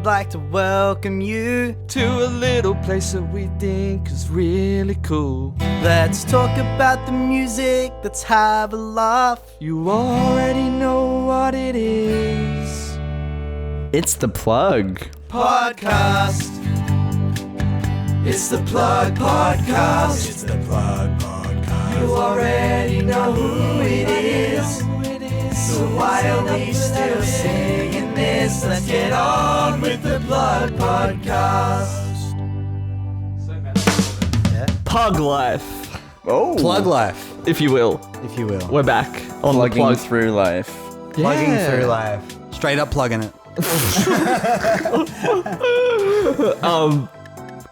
like to welcome you to a little place that we think is really cool. Let's talk about the music, let's have a laugh. You already know what it is. It's the Plug Podcast. It's the Plug Podcast. It's the Plug Podcast. You already know who it is. So why are we still singing this? Let's get on with the Plug Podcast. Pug life, Oh, Plug life, if you will. if you will. We're back on the plugging plug. through life. Plugging Yeah. through life. Straight up plugging it.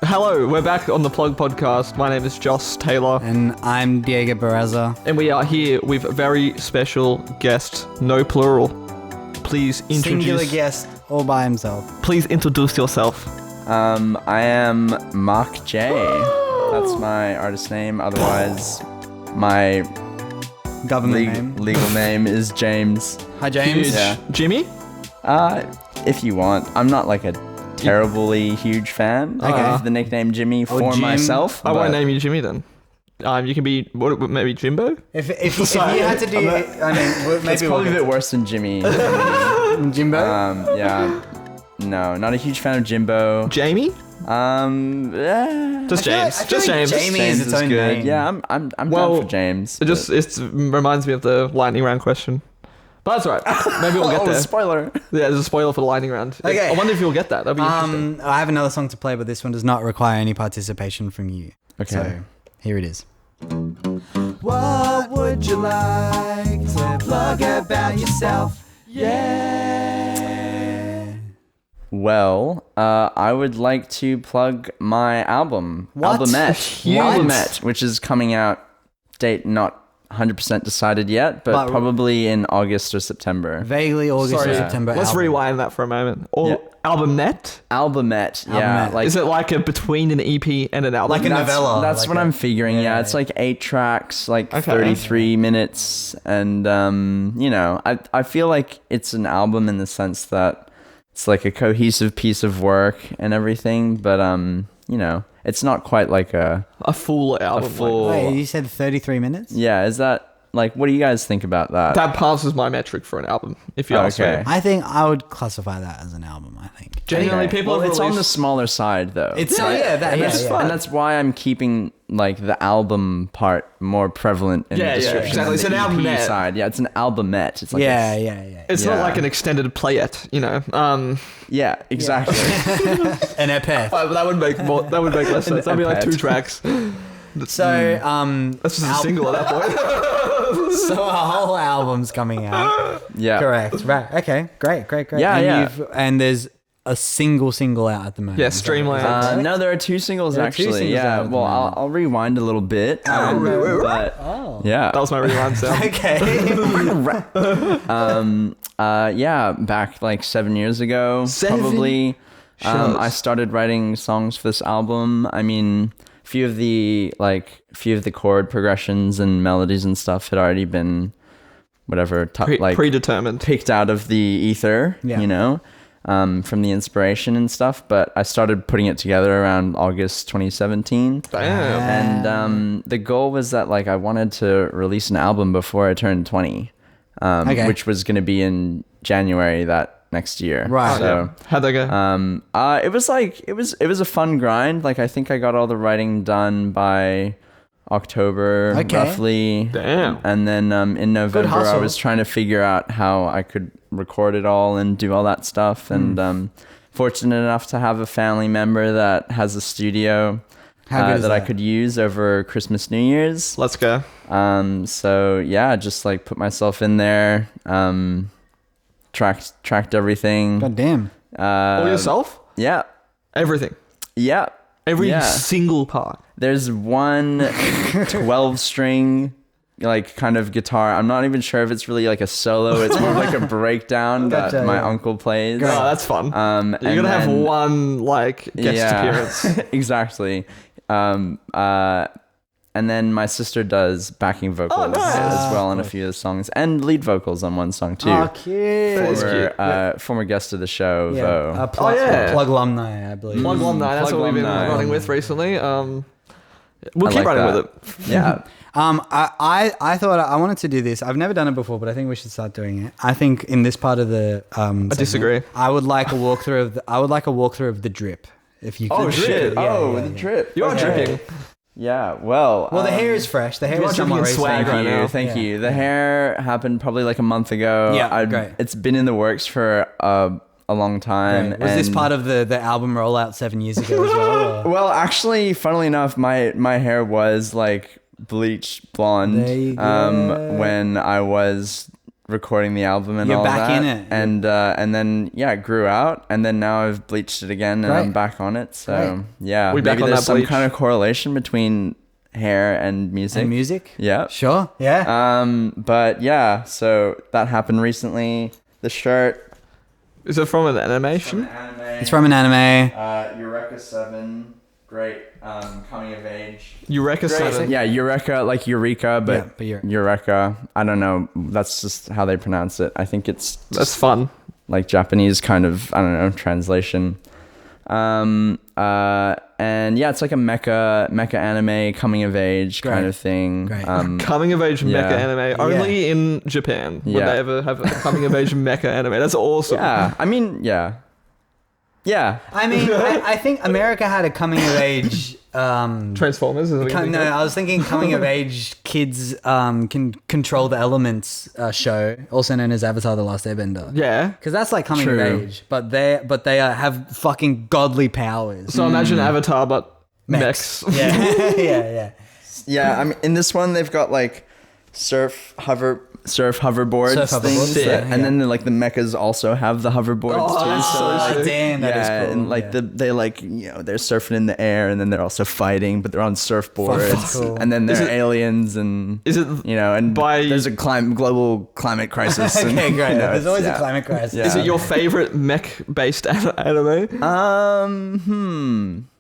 Hello, we're back on the Plug Podcast. My name is Joss Taylor, And I'm Diego Barraza. and we are here with a very special guest, no plural. Please Singular introduce. guest all by himself. Please introduce yourself. I am Mach J. That's my artist name. Otherwise, my Government name. legal name is James. Hi, James. Huge. Yeah. Jimmy. If you want, I'm not like a terribly huge fan of the nickname Jimmy for Jim. myself. I won't but- name you Jimmy then. You can be maybe Jimbo. If you had to do, maybe It's probably a bit worse than Jimmy. Jimbo. Yeah. No, not a huge fan of Jimbo. Jamie. I Just James. feel Just like James. Jamie is its own good. name. Yeah, I'm Well, down for James. It just it reminds me of the lightning round question. But that's all right. Maybe we'll get there. Spoiler. Yeah, there's a spoiler for the lightning round. Okay. I wonder if you'll get that. That'd be interesting. I have another song to play, but this one does not require any participation from you. Okay. So here it is. What would you like to plug about yourself? Yeah. Well, I would like to plug my album, What? Albumette, which is coming out. Date not 100% decided yet, but probably in August or September. Vaguely August Sorry, or September. Let's album. rewind that for a moment. Or Yeah. album net? Albumette, yeah. Albumette. Like Is it like a between an EP and an album? Like a that's, novella, That's like what a- I'm figuring. Yeah, yeah, it's yeah. like 8 tracks, like Okay. 33 minutes, and I feel like it's an album in the sense that it's like a cohesive piece of work and everything, but it's not quite like a full album. full. Wait, you said 33 minutes? Yeah, is that like, what do you guys think about that? That passes my metric for an album, if you ask Okay. me. I think I would classify that as an album, I think. Genuinely, Okay. people Well, have it's on the released- smaller side though. It's that, and, yeah, that's, yeah. and that's why I'm keeping like the album part more prevalent in Yeah, the yeah, description. exactly. than It's the an EP albumette. side. Yeah, it's an albumette. It's like yeah. It's not Yeah. like an extended playette, you know. Yeah, exactly. An EP. That would make less sense. That'd be like EP. 2 tracks. So, That's just a single at that point. so a whole album's coming out. Yeah. Correct. Right. Okay. Great. Yeah, and yeah. And there's a single out at the moment. Yeah, Is that- Streamline. is that correct? No, there are 2 singles There are 2 actually. singles Yeah. out at the Well, moment. I'll rewind a little bit. But yeah. That was my rewind sound. Okay. Yeah, back like 7 years ago, 7 probably. shows. I started writing songs for this album. I mean, few of the chord progressions and melodies and stuff had already been whatever Predetermined. picked out of the ether, Yeah. from the inspiration and stuff. But I started putting it together around August 2017. Damn. And the goal was that like I wanted to release an album before I turned 20, which was going to be in January that next year. Right. So How'd that go? it was a fun grind. Like I think I got all the writing done by October roughly. Damn. And then in November I hustle. was trying to figure out how I could record it all and do all that stuff. And fortunate enough to have a family member that has a studio How good is that I that? could use over Christmas, New Year's. Let's go. So yeah, just like put myself in there, tracked everything. God damn. All yourself? Yeah. Everything. Yeah. Every Yeah. single part. There's one 12-string like kind of guitar. I'm not even sure if it's really like a solo. It's more like a breakdown that Gotcha, my yeah. uncle plays. Oh, that's fun. You're and gonna have then- one like guest appearance. Exactly. and then my sister does backing vocals nice. as well on a few of the songs, and lead vocals on one song too. Oh, cute. Former guest of the show, Yeah. Vo. Plug alumni, I believe. Plug alumni. That's Plug what we've been alumni. running with recently. We'll I keep like running that. with it. Yeah. I thought I wanted to do this. I've never done it before, but I think we should start doing it. I think in this part of the segment, disagree. I would like a walkthrough of the drip. If you could. Oh, shit. The drip. You are Okay. dripping. Yeah. Well. Well, the hair is fresh. The hair you is are somewhat dripping in swag recent. right now. Thank Yeah. you. The hair happened probably like a month ago. Yeah, great. It's been in the works for a long time. Right. Was this and- part of the album rollout 7 years ago as well? or- Well, actually, funnily enough, my hair was like bleached blonde There you go. when I was recording the album and You're all back that. in it. And then it grew out, and then now I've bleached it again, and Great. I'm back on it. So Great. yeah, We back maybe on there's that some bleach. kind of correlation between hair and music. And music? Yeah. Sure. Yeah. But yeah, so that happened recently. The shirt. Is it from an animation? It's from an anime. Eureka 7. Great. Coming of age. Eureka Great. 7. Yeah, Eureka, like Eureka, but, Yeah, but Eureka. I don't know. That's just how they pronounce it. I think it's That's fun. like Japanese kind of, I don't know, translation. And yeah, it's like a mecha anime coming of age kind Great. of thing. Great. Coming of age yeah. mecha anime. Only in Japan would Yeah. they ever have a coming of age mecha anime. That's awesome. Yeah, I mean, yeah. Yeah. I mean, I think America had a coming of age. Transformers. Is what you think No, of? I was thinking coming of age kids can control the elements show, also known as Avatar: The Last Airbender. Yeah. Because that's like coming True. of age, but they have fucking godly powers. So imagine Avatar, but mechs. Yeah, yeah. Yeah, I mean, in this one they've got like surf hoverboards, Surf hoverboards, things, yeah, and then like the mechas also have the hoverboards Oh, too. that's so Oh, sick. damn, that is yeah, cool. and like yeah. they like they're surfing in the air, and then they're also fighting, but they're on surfboards, That's cool. and then Is they're it- aliens, and Is it and by- there's a global climate crisis. and, Okay, great. There's it's- always yeah. a climate crisis. Yeah. Is it your favorite mech-based anime?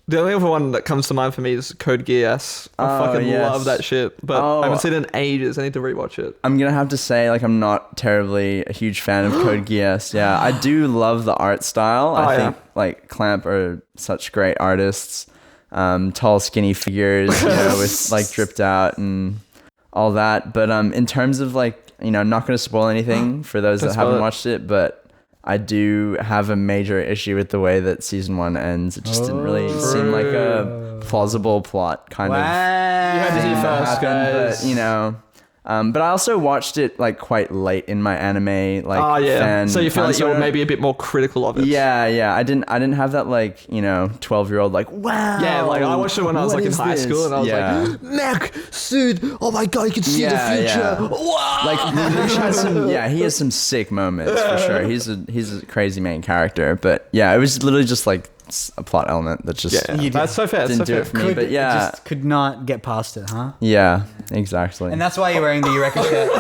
The only other one that comes to mind for me is Code Geass. I Oh, fucking yes. love that shit, but Oh. I haven't seen it in ages. I need to rewatch it. I'm gonna have to say, like, I'm not terribly a huge fan of Code Geass. Yeah, I do love the art style. I think like Clamp are such great artists. Tall, skinny figures, with like dripped out and all that. But in terms of like, I'm not gonna spoil anything for those Don't that spoil haven't it. watched it, but I do have a major issue with the way that season 1 ends. It just didn't really seem like a plausible plot kind of You had to thing see that first, happened, guys. but but I also watched it like quite late in my anime fan. So you feel time, like you're I- maybe a bit more critical of it. yeah. I didn't have that 12-year-old like wow. Yeah, like I watched it when I was what like in is high this? school, and I was Yeah. like, mech, suit, oh my god, you can see the future. Wow. Like Lelouch has some, he has some sick moments for sure. He's a crazy main character, but yeah, it was literally just like a plot element that just Yeah, that's so fair. didn't so do fair. it for me. But yeah, just could not get past it, huh? yeah, exactly. And that's why you're wearing the Eureka shirt.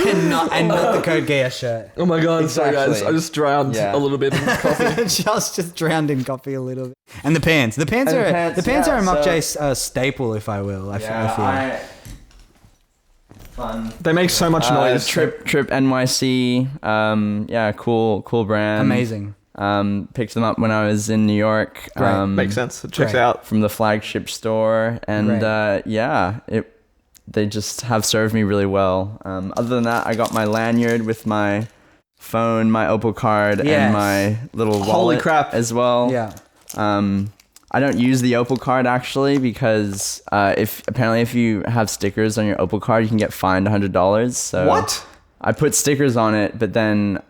and not the Code Geass shirt. Oh my god, sorry guys, Exactly. I just drowned Yeah. a little bit in coffee. just drowned in coffee a little bit. And the pants. The pants And are the pants, are a Mach J so- staple, if I will. I feel. Fun. They make so much noise. Trip NYC. Cool brand. Amazing. Picked them up when I was in New York. Great. Makes sense. It checks Great. out. From the flagship store, and Great. they just have served me really well. Other than that, I got my lanyard with my phone, my Opal card, Yes. and my little wallet Holy crap. as well. Yeah. I don't use the Opal card actually because if you have stickers on your Opal card, you can get fined $100. So What? I put stickers on it, but then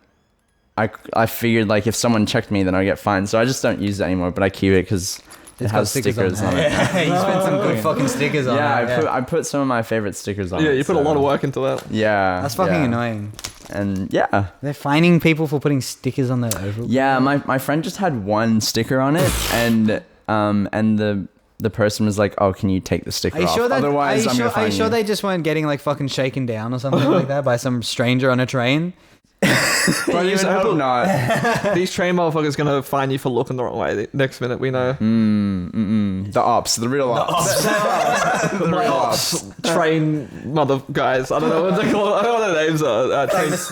I figured like if someone checked me, then I'd get fined. So I just don't use it anymore, but I keep it because it It's got has stickers on it. Yeah, you spent some good fucking stickers on Yeah, it. I put some of my favorite stickers on Yeah, it. you put a so- lot of work into that. Yeah. That's fucking yeah. annoying. And yeah. They're fining people for putting stickers on their Opal. Yeah, my friend just had one sticker on it and the person was like, "Oh, can you take the sticker Are you off? sure that? Otherwise, I'm gonna are you fine sure you." they just weren't getting like fucking shaken down or something like that by some stranger on a train? Bro, You just would hope hope not. these train motherfuckers gonna find you for looking the wrong way. The next minute, we know. The ops, the real ops. The My real ops, train mother guys. I don't know what they call. I don't know what their names are.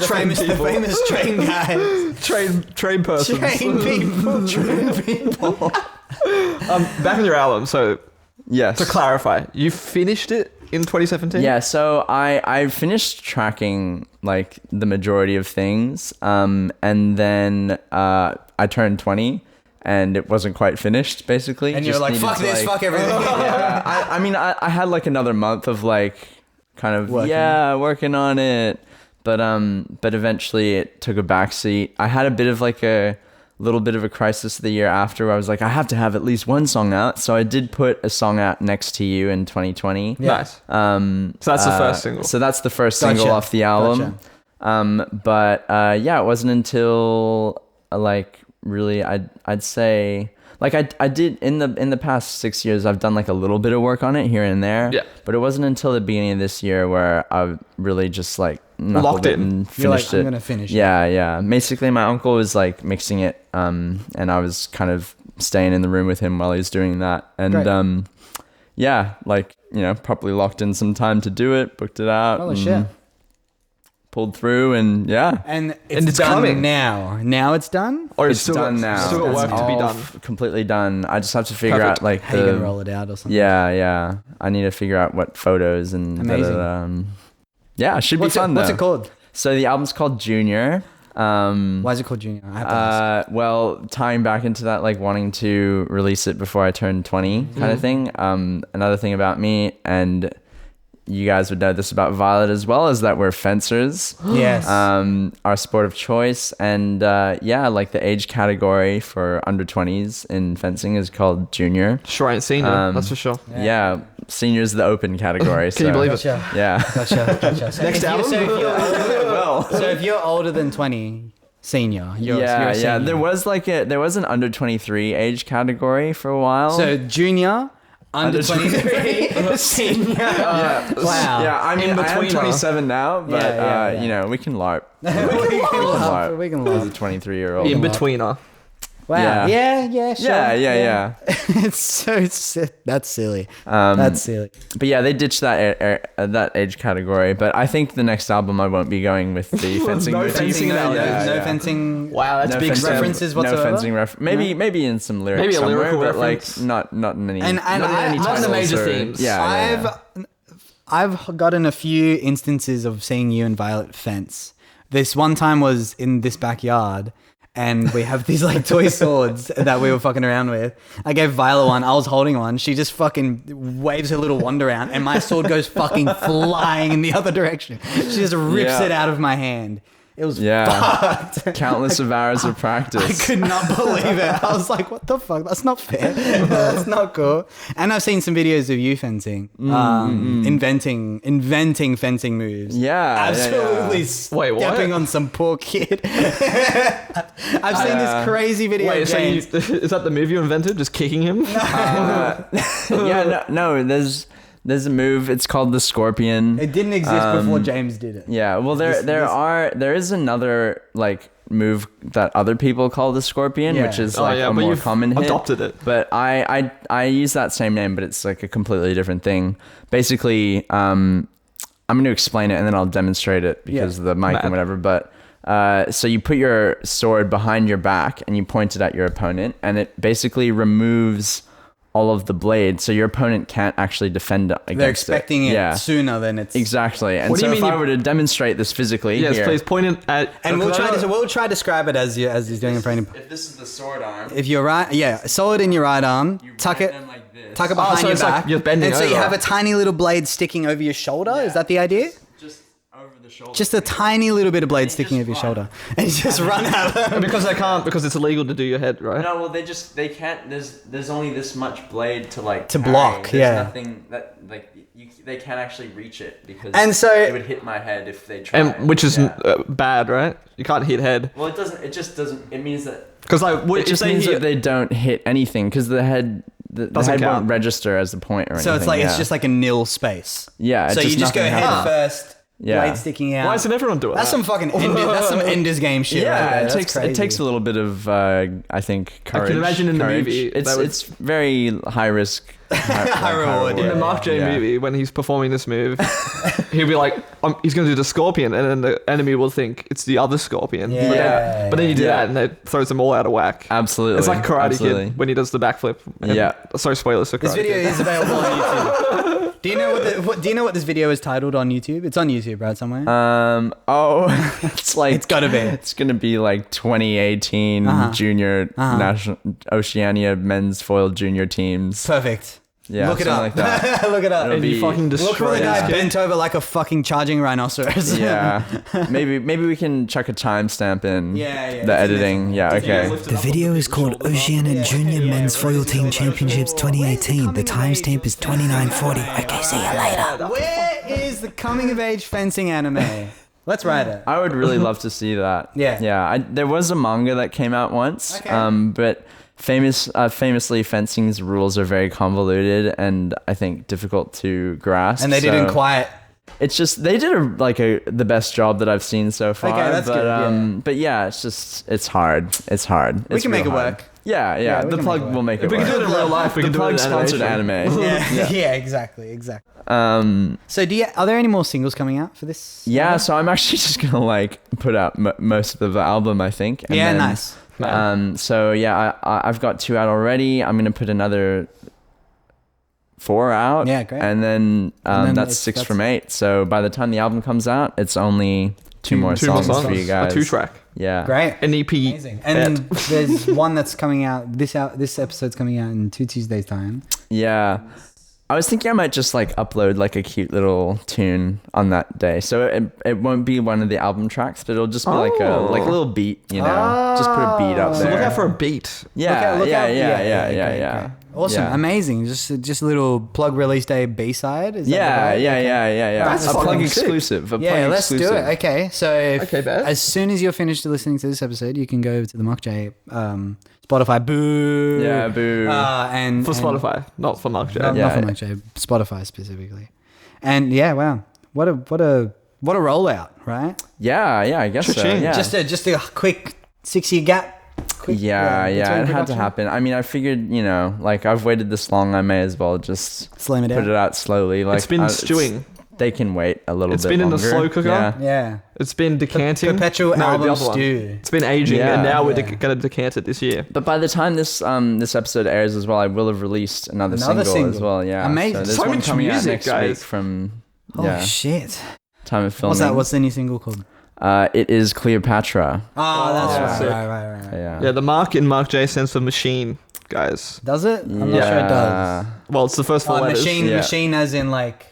Train The people. famous train guys. Train persons. Train people. Back on your album. So Yes. to clarify, you finished it in 2017. Yeah, so I finished tracking like the majority of things, and then I turned 20, and it wasn't quite finished, basically. And you're Just like, needed fuck to, this, fuck everything. Yeah, I mean, I had like another month of like kind of working on it, but eventually it took a backseat. I had a bit of like a little bit of a crisis the year after where I was like, I have to have at least one song out. So I did put a song out, Next to You, in 2020. Nice. So that's the first single. So that's the first single off the album. But yeah, it wasn't until like really I'd say like I did in the past 6 years I've done like a little bit of work on it here and there. Yeah. But it wasn't until the beginning of this year where I really just like knuckled it and You're like, finished I'm it. gonna finish it. Yeah. Basically, my uncle was like mixing it, and I was kind of staying in the room with him while he was doing that. And Great. yeah, like properly locked in some time to do it, booked it out. Holy and shit. Pulled through, and yeah. And And it's done coming. now. Now it's done? Or It's done now. Still got work It's to be all done. completely done. I just have to figure Perfect. out like How you gonna roll it out or something? Yeah. I need to figure out what photos and Amazing. yeah, it should be fun What's though. it called? So the album's called Junior. Why is it called Junior? I have to ask. Well, tying back into that, like wanting to release it before I turned 20 kind of thing. Another thing about me, and you guys would know this about Violet as well, is that we're fencers. Yes. Our sport of choice, and yeah, like the age category for under 20s in fencing is called junior. Sure ain't senior. That's for sure. Yeah, senior's the open category. Can you believe it? Gotcha. Yeah. Gotcha. So Next album? So if you're older than 20, senior. You're Yeah. a senior. There was an under 23 age category for a while. So junior, under 23, senior. yeah. Wow. Yeah, I mean, In I am between, 27 now, but Yeah. we can LARP. We can As a laugh. 23-year-old. In betweener. Wow. Yeah, sure. Yeah. It's so that's silly. That's silly. But yeah, they ditched that age category. But I think the next album I won't be going with the fencing. No motif. fencing now, No fencing. Wow, that's No big fencing- references No whatsoever? fencing maybe in some lyrics. Maybe a somewhere, lyrical but reference. like not in any. And not in I- any not the titles major or- themes. Yeah. I've gotten a few instances of seeing you and Violet fence. This one time was in this backyard, and we have these like toy swords that we were fucking around with. I gave Violet one. I was holding one. She just fucking waves her little wand around, and my sword goes fucking flying in the other direction. She just rips Yeah. it out of my hand. It was Yeah. Countless of hours of practice. I could not believe it. I was like, what the fuck? That's not fair. That's not cool. And I've seen some videos of you fencing, inventing fencing moves. Yeah. Absolutely Wait, what? stepping on some poor kid. I've seen this crazy video. Wait, of so James. is that the move you invented? Just kicking him? Yeah. No. There's a move. It's called the Scorpion. It didn't exist before James did it. Yeah, well, there is another like move that other people call the Scorpion, Yeah. which is Oh, like yeah, a but more you've common hit. adopted it. But I use that same name, but it's like a completely different thing. Basically, I'm going to explain it and then I'll demonstrate it because of the mic Mad. and whatever. But so you put your sword behind your back and you point it at your opponent, and it basically removes all of the blade, so your opponent can't actually defend against They're expecting it Yeah. sooner than it's Exactly. And What do so you if mean I you- were to demonstrate this physically, Yes, here, please point it at. And we'll try to describe it as he's doing it for any. If this is the sword arm, If you're right, solid in your right arm, tuck it. like this. Tuck it behind so your it's like back. you're bending and so you over. have a tiny little blade sticking over your shoulder. Is that the idea? Just over the shoulder. Just a tiny little bit of blade sticking over your shoulder. And you just run at them. Because they can't, because it's illegal to do your head, right? No, well, they can't. There's only this much blade to like To carry. block, There's yeah. nothing that like they can't actually reach it because And so- it would hit my head if they tried. And which is Yeah. bad, right? You can't hit head. Well, it doesn't. It just doesn't. It means that Because like, it just means hit, that they don't hit anything because the head. The Doesn't head count. won't register as a point or anything. So it's like yeah. it's just like a nil space. yeah. It's So you just go nothing head happens. first, Yeah. blade sticking out. Why doesn't everyone do it? That's some fucking that's some Ender's Game shit. Yeah, right there. it That's takes crazy. a little bit of I think courage. imagine in the courage. movie it's very high risk, high reward, In the yeah. Mach J movie, when he's performing this move, he'll be like, he's going to do the scorpion, and then the enemy will think it's the other scorpion. Yeah. But then you do Yeah. that, and it throws them all out of whack. Absolutely, It's like Karate absolutely. Kid when he does the backflip. And- Yeah. Sorry, spoilers for Karate This video Kid. is available on YouTube. Do you know what this video is titled on YouTube? It's on YouTube, right? Somewhere. It's like It's gotta be. It's gonna be like 2018 junior national Oceania men's foil junior teams. Perfect. Yeah, Look it something up. like that. Look it up. It'll And you be- fucking Look for destroy the guy this kid. bent over like a fucking charging rhinoceros. Yeah, maybe we can chuck a timestamp in. Yeah, The editing. Yeah, okay. The video is called Oceania Junior Men's Foil Team Championships 2018. The timestamp is 29:40. Okay, see you later. Where is the coming of age fencing anime? Let's write it. I would really love to see that. Yeah. Yeah. There was a manga that came out once. Okay. But famously, fencing's rules are very convoluted and I think difficult to grasp. And they didn't so quite. It's just they did the best job that I've seen so far. Okay, that's but, good, yeah. But yeah, it's hard. It's hard. We can make it work. Yeah, yeah. we The can plug make it will make it If we work. can do it in real life, we The can do it plug in sponsored animation. anime. Yeah, exactly. Um, So, are there any more singles coming out for this? yeah, so I'm actually just gonna like put out most of the album, I think. And Yeah, then, nice. So yeah, I've got 2 out already. I'm gonna put another 4 out. Yeah, great. And then, then that's it's- 6 from 8. So by the time the album comes out, it's only two more songs for you guys. A 2-track. Yeah. Great. An EP. Amazing. And there's one that's coming out. This episode's coming out in 2 Tuesdays' time. Yeah. I was thinking I might just like upload like a cute little tune on that day. So it won't be one of the album tracks, but it'll just be like a little beat, you know. Just put a beat up So there. look out for a beat. Yeah, Look out- yeah. great. Awesome, Yeah. amazing. Just a little plug release day B-side. Is that Yeah. right? Okay. That's That's a plug fucking sick. exclusive. A Yeah, plug let's exclusive. do it. Okay, so Okay, Beth. as soon as you're finished listening to this episode, you can go over to the Mach J Spotify. Boo. Yeah, boo. And For Spotify, not for Mach J. Not, Yeah. not for Mach J, Spotify specifically. And yeah, wow, what a rollout, right? Yeah, I guess so. Cha-ching. Yeah. Just a quick 6-year gap. Quick, Yeah, between it had to production. happen. I mean, I figured, like I've waited this long, I may as well just Slam it put out. it out slowly. Like It's been stewing. They can wait a little It's bit been in the longer. slow cooker. Yeah. Yeah. It's been decanting. Perpetual No, the album other one. stew. It's been aging, Yeah. and now we're Yeah. going to decant it this year. But by the time this episode airs as well, I will have released another single as well. Yeah, Amazing. there's So one much coming out music, next guys. week from Holy shit. time of filming. What's that? What's the new single called? It is Cleopatra. Oh, that's sick. right. Yeah. Yeah, the mark in Mach J stands for machine, guys. Does it? I'm not sure it does. Well, it's the first 4 letters. Yeah. Machine as in like...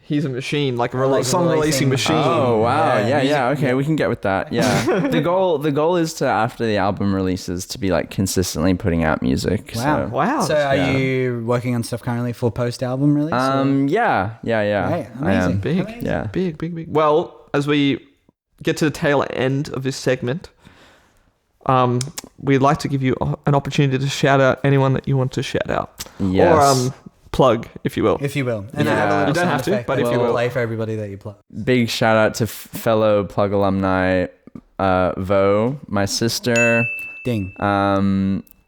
He's a machine, like a Like song releasing releasing- machine. Oh wow! Yeah, Yeah. music- Okay, we can get with that. Yeah. the goal is to, after the album releases, to be like consistently putting out music. Wow. So, Wow. So are Yeah. you working on stuff currently for post-album release? Yeah. Right, I amazing. am. Big, Yeah. big. Well, as we get to the tail end of this segment, we'd like to give you an opportunity to shout out anyone that you want to shout out. Yes. Or plug, if you will. If you will. And Yeah. I have a little You don't sound have to, effect but that if you will will. play for everybody that you plug. Big shout out to fellow Plug alumni, Vo, my sister. Ding.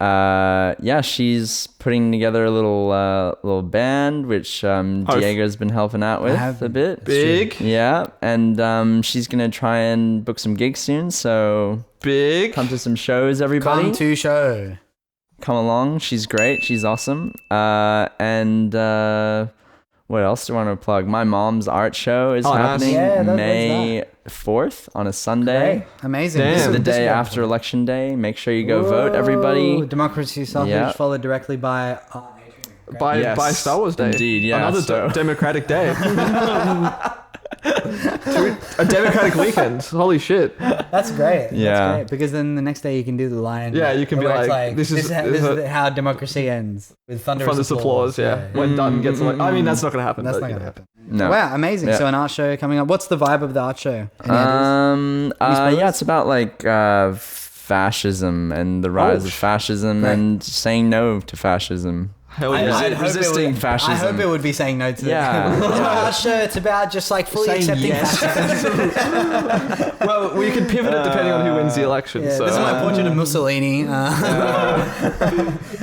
Yeah, she's putting together a little band, which Diego's been helping out with have a bit. Big. Yeah, and she's gonna try and book some gigs soon. So Big. come to some shows, everybody. Come to show. Come along. She's great. She's awesome. And what else do I want to plug? My mom's art show is Oh, nice. happening Yeah, May 4th on a Sunday. Great. Amazing. Damn. This is the This day one. after election day. Make sure you go vote, everybody. Ooh, Democracy Sausage Yeah. followed directly by... By Yes, Star Wars Day. indeed, yeah, Another so- democratic day. A democratic weekend. Holy shit. That's great. Yeah. That's great. Because then the next day you can do the line. Yeah, you can be where it's like, this is- this is how democracy ends. With thunderous applause, yeah. When Dutton gets like, I mean, that's not going to happen. That's but, not you going to know. happen. No. Wow, amazing. Yeah. So an art show coming up. What's the vibe of the art show? Any ideas? Yeah, it's about like fascism and the rise of fascism Right. and saying no to fascism. Hell yeah. I'd hope Resisting fascism. I hope it would be saying no to Yeah. that. It's not our show. It's about just like fully Saying accepting yes. fascism. Well, we can pivot it depending on who wins the election. Yeah, so this is my portrait of Mussolini.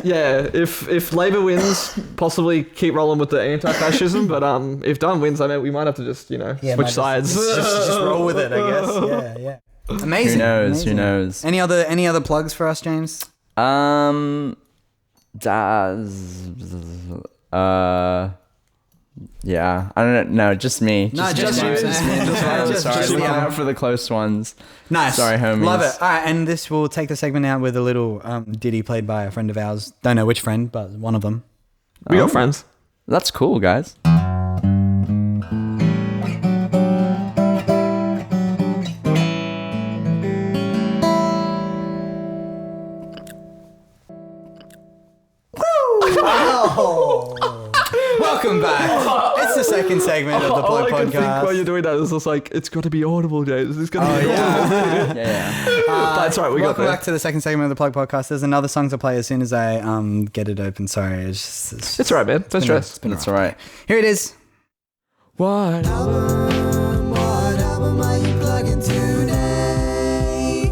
yeah, if Labour wins, possibly keep rolling with the anti-fascism. But if Dunn wins, I mean, we might have to just switch sides. Just roll with it, I guess. Yeah. Amazing. Who knows? Amazing. Who knows? Any other plugs for us, James? Yeah, I don't know. No, just me. No, just you. Sorry, looking you. out for the close ones. Nice. Sorry, homies. Love it. All right, and this will take the segment out with a little ditty played by a friend of ours. Don't know which friend, but one of them. We got friends. That's cool, guys. Welcome back. It's the second segment of the All Plug I can think while Podcast. you're doing that is just like, it's got to be audible, James. It's got to be audible. Yeah. That's right, we got Welcome there. back to the second segment of the Plug Podcast. There's another song to play as soon as I get it open. Sorry, It's all right, man. Don't stress. That's all right. Here it is. What? What album are you plugging today?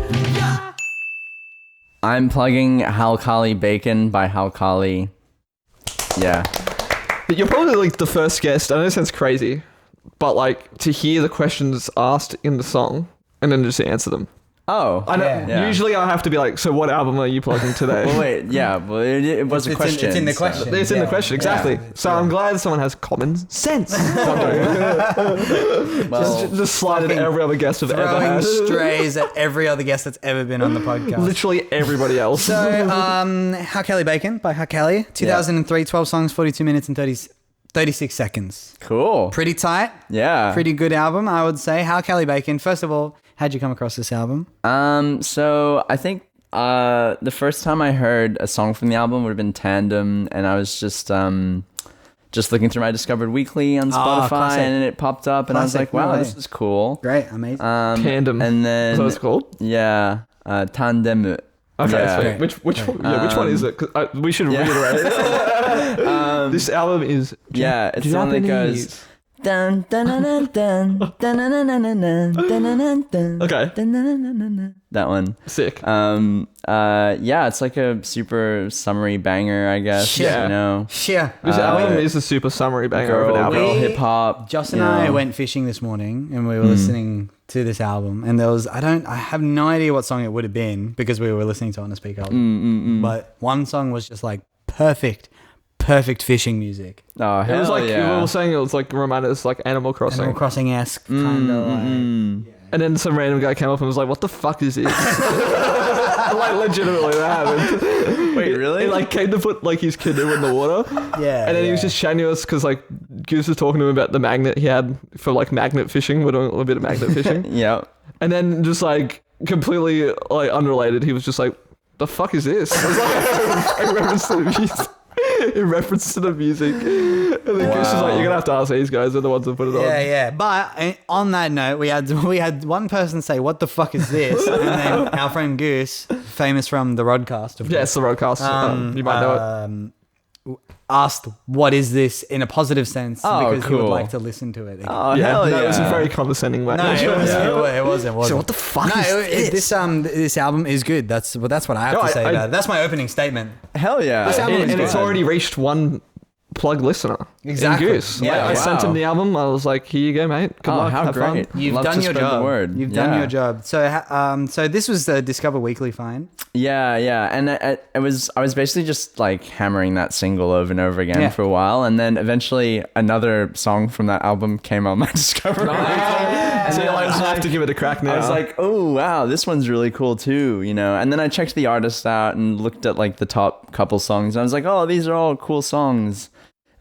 I'm plugging Halcali Bacon by Halcali. Yeah. But you're probably like the first guest. I know it sounds crazy, but like to hear the questions asked in the song and then just answer them. Oh. I know. Yeah. Usually I have to be like, so what album are you plugging today? Well, wait. Yeah. Well, it was a It's in- question. it's in the so- question. It's in the Yeah. question, exactly. Yeah. So I'm glad someone has common sense. just slide it to every other guest I've ever Throwing had. strays at every other guest that's ever been on the podcast. Literally everybody else. So, Halcali Bacon by Halcali. 2003, 12 songs, 42 minutes and 36 seconds. Cool. Pretty tight. Yeah. Pretty good album, I would say. Halcali Bacon. First of all, how'd you come across this album? So I think the first time I heard a song from the album would have been Tandem, and I was just looking through my Discovered Weekly on Spotify, classic. and it popped up, and I was Classic, like, wow, no this way. is cool. Great, amazing. Tandem. And then Is that what it's called? yeah, Tandem. Okay, Yeah. so which one is it? 'Cause we should reiterate. This album is Yeah, it's the one that goes. Japanese. Dun, dun, dun, dun, dun, dun, dun, dun, dun, dun, dun, dun, dun, dun, Okay. dun, dun, dun, dun, dun. That one. Sick. Yeah, it's like a super summery banger, I guess. Yeah. You know, Yeah. This album is a super summary banger of an album. girl We- hip hop. Joss and I went fishing this morning and we were listening to this album, and there was I have no idea what song it would have been because we were listening to it on a speaker. But one song was just like perfect fishing music. Oh, It hell was like yeah. we were saying, it was like reminded us like Animal Crossing. Animal Crossing esque kind of like. And then some random guy came up and was like, "What the fuck is this?" Like legitimately, that happened. Wait, really? He like came to put like his canoe in the water. Yeah. And then he was just chatting to us because like Goose was talking to him about the magnet he had for like magnet fishing. We're doing a little bit of magnet fishing. Yeah. And then just like completely like unrelated, he was just like, "The fuck is this?" I was like, in reference to the music. In reference to the music. And then Goose was like, "You're gonna have to ask these guys. They're the ones that put it on." Yeah. But on that note, we had one person say, "What the fuck is this?" And then our friend Goose, famous from the Rodcast, of Yeah, it's the roadcast. you might know it. asked, "What is this?" in a positive sense Oh, because he would cool. like to listen to it. Again. Oh, Yeah, hell no, yeah. it was a very condescending way. No, it wasn't. So what the fuck No, is this? this album is good. That's what I have No, to say I- about it. That's my opening statement. Hell yeah. This album And, is and good. it's already reached one plug listener. Exactly. In Goose. Yeah, I sent wow. him the album. I was like, "Here you go, mate. Good Oh, luck. how Have fun." great. You've Love done to your spread job. the word. You've done Yeah. your job. So this was the Discover Weekly find. Yeah, and I was basically just like hammering that single over and over again Yeah. for a while, and then eventually another song from that album came on my Discovery. So you're like, I have to give it a crack now. I was like, oh wow, this one's really cool too, you know. And then I checked the artist out and looked at like the top couple songs, and I was like, oh, these are all cool songs.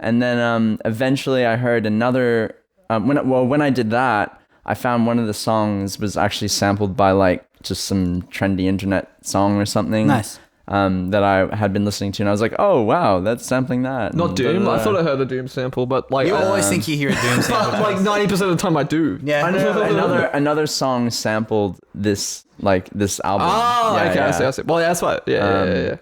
And then eventually I heard another. When I did that, I found one of the songs was actually sampled by like just some trendy internet song or something. Nice. That I had been listening to, and I was like, oh wow, that's sampling that. not And Doom. da, da, I da. thought I heard the Doom sample, but like, You always think you hear a Doom sample. but like 90% of the time I do. Yeah. I know another song sampled this album. Oh, Yeah, okay. yeah. I see. Well, yeah, that's why. Yeah.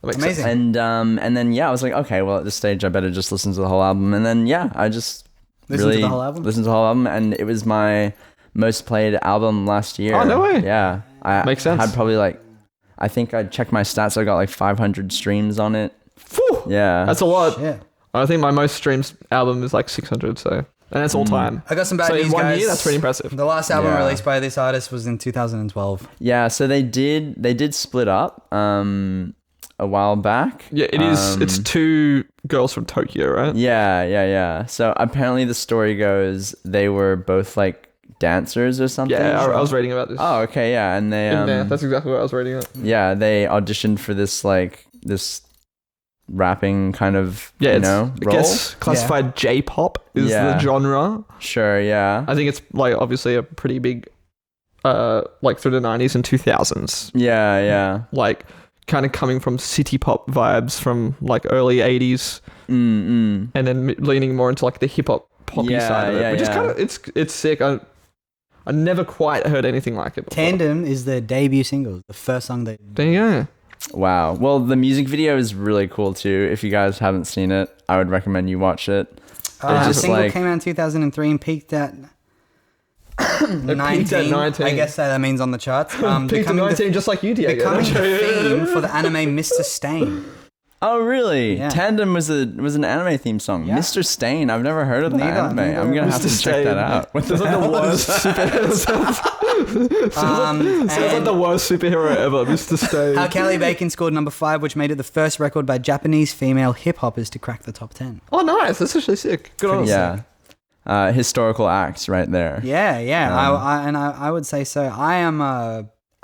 That makes Amazing. sense. And then I was like, okay, well at this stage I better just listen to the whole album. And then I just Listen to really the whole album? listened to the whole album, and it was my most played album last year. Oh, no way. Yeah, I Makes sense. had probably I think I checked my stats. I got like 500 streams on it. Phew, Yeah, that's a lot. Yeah. I think my most streamed album is like 600, so and that's all time. I got some bad So news, in 1 guys. year, that's pretty impressive. The last album Yeah. released by this artist was in 2012. yeah. So they did split up a while back. Yeah, it is. It's two girls from Tokyo, right? Yeah. So apparently the story goes they were both like dancers or something. Yeah, I was reading about this. Oh, okay, yeah, and they Yeah, that's exactly what I was reading. yeah, they auditioned for this rapping kind of Yeah, you it's, know I role. guess classified J-pop is Yeah. the genre. Sure, yeah, I think it's like obviously a pretty big, like through the 90s and 2000s, yeah. like kind of coming from city pop vibes from like early 80s, Mm. and then leaning more into like the hip hop poppy Yeah, side of it, yeah, which is yeah. kind of it's sick. I never quite heard anything like it before. Tandem is the debut single, the first song they. There you go. Wow. Well, the music video is really cool too. If you guys haven't seen it, I would recommend you watch it. The just single like- came out in 2003 and peaked at 19. peaked at 19. I guess that means on the charts. Peaked at Becoming 19, just like you, Diego. becoming the theme for the anime Mr. Stain. Oh, really? Yeah. Tandem was an anime theme song. Yeah. Mr. Stain. I've never heard of that Neither, anime. neither. I'm gonna have to Mr. check that Stain. out. What the It's like the worst superhero. Sounds like And the worst superhero ever, Mr. Stone. Halcali Bacon scored number 5, which made it the first record by Japanese female hip hoppers to crack the top 10. Oh, nice. That's actually sick. Good on us. Yeah. Historical acts right there. Yeah. I would say so.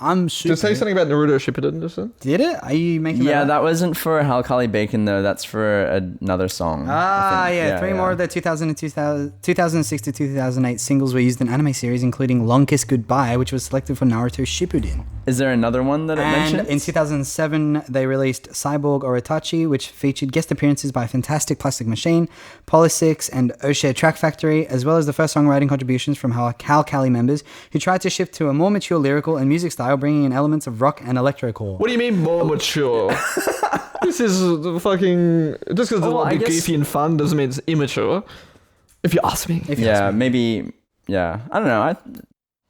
I'm super. Did it say something about Naruto Shippuden just then? Did it? Are you making Yeah, that? that wasn't for Halcali Bacon though. That's for another song. I think. Three more of their 2006 to 2008 singles were used in anime series, including Long Kiss Goodbye, which was selected for Naruto Shippuden. Is there another one that it And mentions? in 2007, they released Cyborg or Itachi, which featured guest appearances by Fantastic Plastic Machine, Polysix, and O'Shea Track Factory, as well as the first songwriting contributions from Halcali members, who tried to shift to a more mature lyrical and music style, bringing in elements of rock and electrocore. What do you mean more mature? This is the fucking... Just because it's a little I bit guess- goofy and fun doesn't mean it's immature. If you ask me. Yeah, maybe. Yeah, I don't know.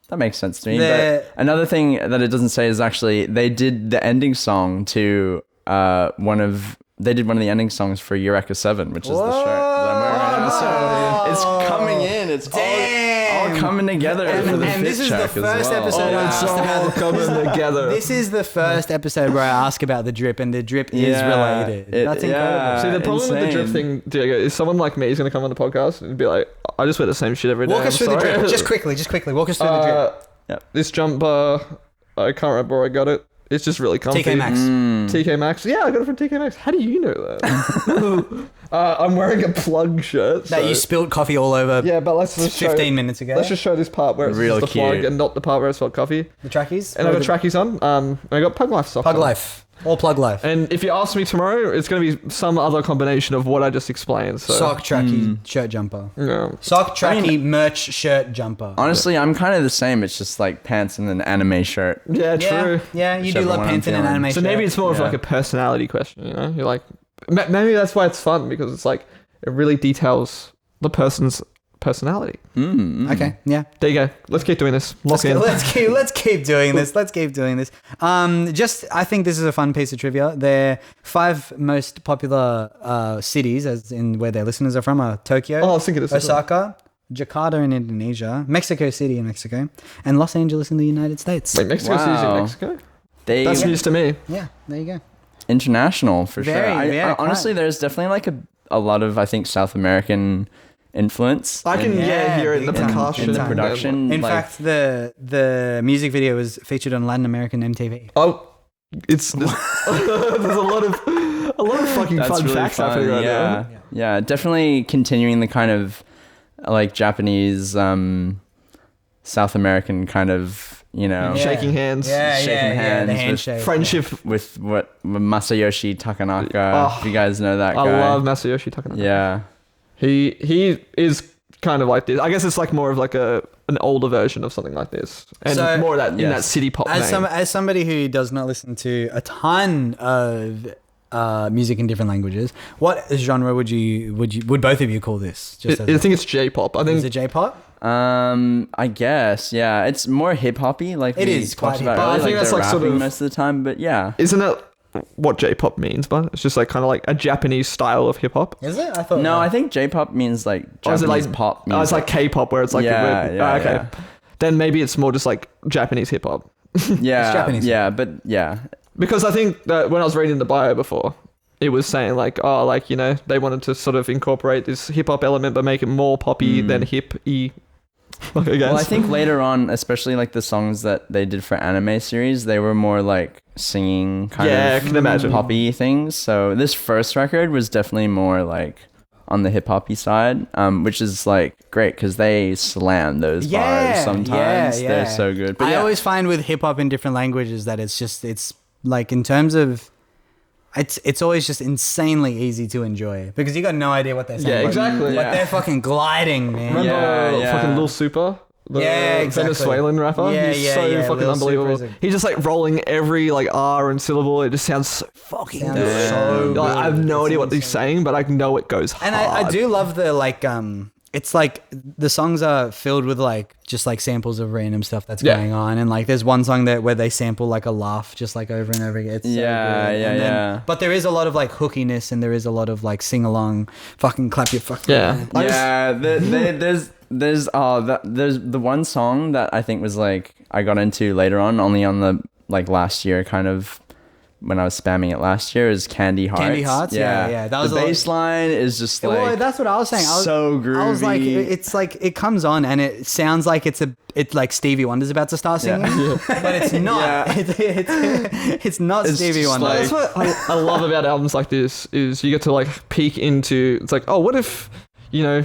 That makes sense to me. The- But another thing that it doesn't say is actually they did the ending song to one of the ending songs for Eureka 7, which is the shirt that I'm wearing right now. So it's coming in. It's all coming together for the and fit this is the check first as well. episode I It's asked about all coming together. This is the first episode where I ask about the drip, and the drip is Yeah, related. it- That's yeah. incredible. See, the problem with the drip insane. thing, Diego, is someone like me is going to come on the podcast and be like, I just wear the same shit every day. Walk us I'm through the sorry." drip. Just quickly. Walk us through the drip. Yep. This jumper, I can't remember where I got it. It's just really comfy. TK Maxx. TK Maxx. Yeah, I got it from TK Maxx. How do you know that? I'm wearing a plug shirt. That so- you spilled coffee all over Yeah, but let's just 15 show, minutes ago. Let's just show this part where it's Real just the plug cute. and not the part where it's spelled coffee. the trackies. And I got trackies on. And I got Pug Life socks Pug on. Life. All Plug Life. And if you ask me tomorrow, it's going to be some other combination of what I just explained. So, Sock, trackie, shirt, jumper. Yeah. Sock, trackie, merch, shirt, jumper. Honestly, I'm kind of the same. It's just like pants and an anime shirt. Yeah, true. Yeah, you do Whichever love one I'm pants and an feeling. anime So shirt. maybe it's more of Yeah. like a personality question, you know? You're like, maybe that's why it's fun, because it's like, it really details the person's personality. Okay, yeah. There you go. Let's keep doing this. Lock in. Let's keep doing this. Let's keep doing this. I think this is a fun piece of trivia. Their 5 most popular cities, as in where their listeners are from, are Tokyo, Oh, I was thinking this as well. Osaka, Jakarta in Indonesia, Mexico City in Mexico, and Los Angeles in the United States. Wait, Mexico City's in Wow. Mexico? They That's news to me. Yeah, there you go. international for Very, sure. yeah, Honestly, there's definitely like a lot of I think South American influence. I can Yeah, hear it in the big time. percussion. in the time. production. In like, fact, the music video was featured on Latin American MTV. Oh, there's a lot of fucking that's fun really facts fun. happening right yeah. now. Yeah, definitely continuing the kind of like Japanese, South American kind of, you know, Yeah. Shaking hands. shaking hands the with handshake. Friendship. with Masayoshi Takanaka. Oh, if you guys know that I guy. love Masayoshi Takanaka. Yeah. He is kind of like this. I guess it's like more of like an older version of something like this, and So- more of that in that Yes. city pop name. As somebody who does not listen to a ton of music in different languages. What genre would both of you call this? Just I think it's J-pop. I think is it J-pop? I guess, yeah. It's more hip-hoppy, like It we is quite talked about hip-hop. earlier, I think that's they're like sort rapping of- most of the time, but yeah. isn't it what J-pop means? But it's just like kind of like a Japanese style of hip hop. Is it? I thought No, I think J-pop means like Or is Japanese it like pop music. Oh, it's like K-pop where it's like Yeah, weird- yeah, okay. yeah. Then maybe it's more just like Japanese hip hop. yeah, It's Japanese. yeah, but yeah. Because I think that when I was reading the bio before, it was saying like, oh, like, you know, they wanted to sort of incorporate this hip hop element but make it more poppy than hip-y. I guess. Well, I think later on, especially like the songs that they did for anime series, they were more like singing kind Yeah, of I can imagine. poppy things. So this first record was definitely more like on the hip hoppy side, which is like great because they slam those bars sometimes. They're so good. But I yeah, always find with hip hop in different languages that it's like in terms of it's always just insanely easy to enjoy because you got no idea what they're saying. Yeah, but- exactly. But Yeah. they're fucking gliding, man. Remember Yeah. fucking Lil Super? The Yeah, exactly. Venezuelan rapper? Yeah, He's yeah, so yeah. fucking Lil Super unbelievable. is a- He's just like rolling every like R and syllable. It just sounds so fucking Sounds good. so Like, I have good. no It's idea what he's insane. saying, but I know it goes hard. And I do love the like it's like the songs are filled with like just like samples of random stuff that's Yeah. going on, and like there's one song that where they sample like a laugh just like over and over again. It's so Yeah, good. yeah, And then- yeah. But there is a lot of like hookiness, and there is a lot of like sing along, fucking clap your fucking Yeah. hands. I just- yeah. There's the one song that I think was like I got into later on, only on the like last year kind of. When I was spamming it last year, is Candy Hearts. Candy Hearts? Yeah. That was the a lot- bass line is just like Well, that's what I was saying. I was, so groovy. I was like, it's like it comes on and it sounds like it's like Stevie Wonder's about to start singing, but it's not. Yeah. It's not It's Stevie just Wonder. like- That's what I love about albums like this is you get to like peek into. It's like, oh, what if, you know,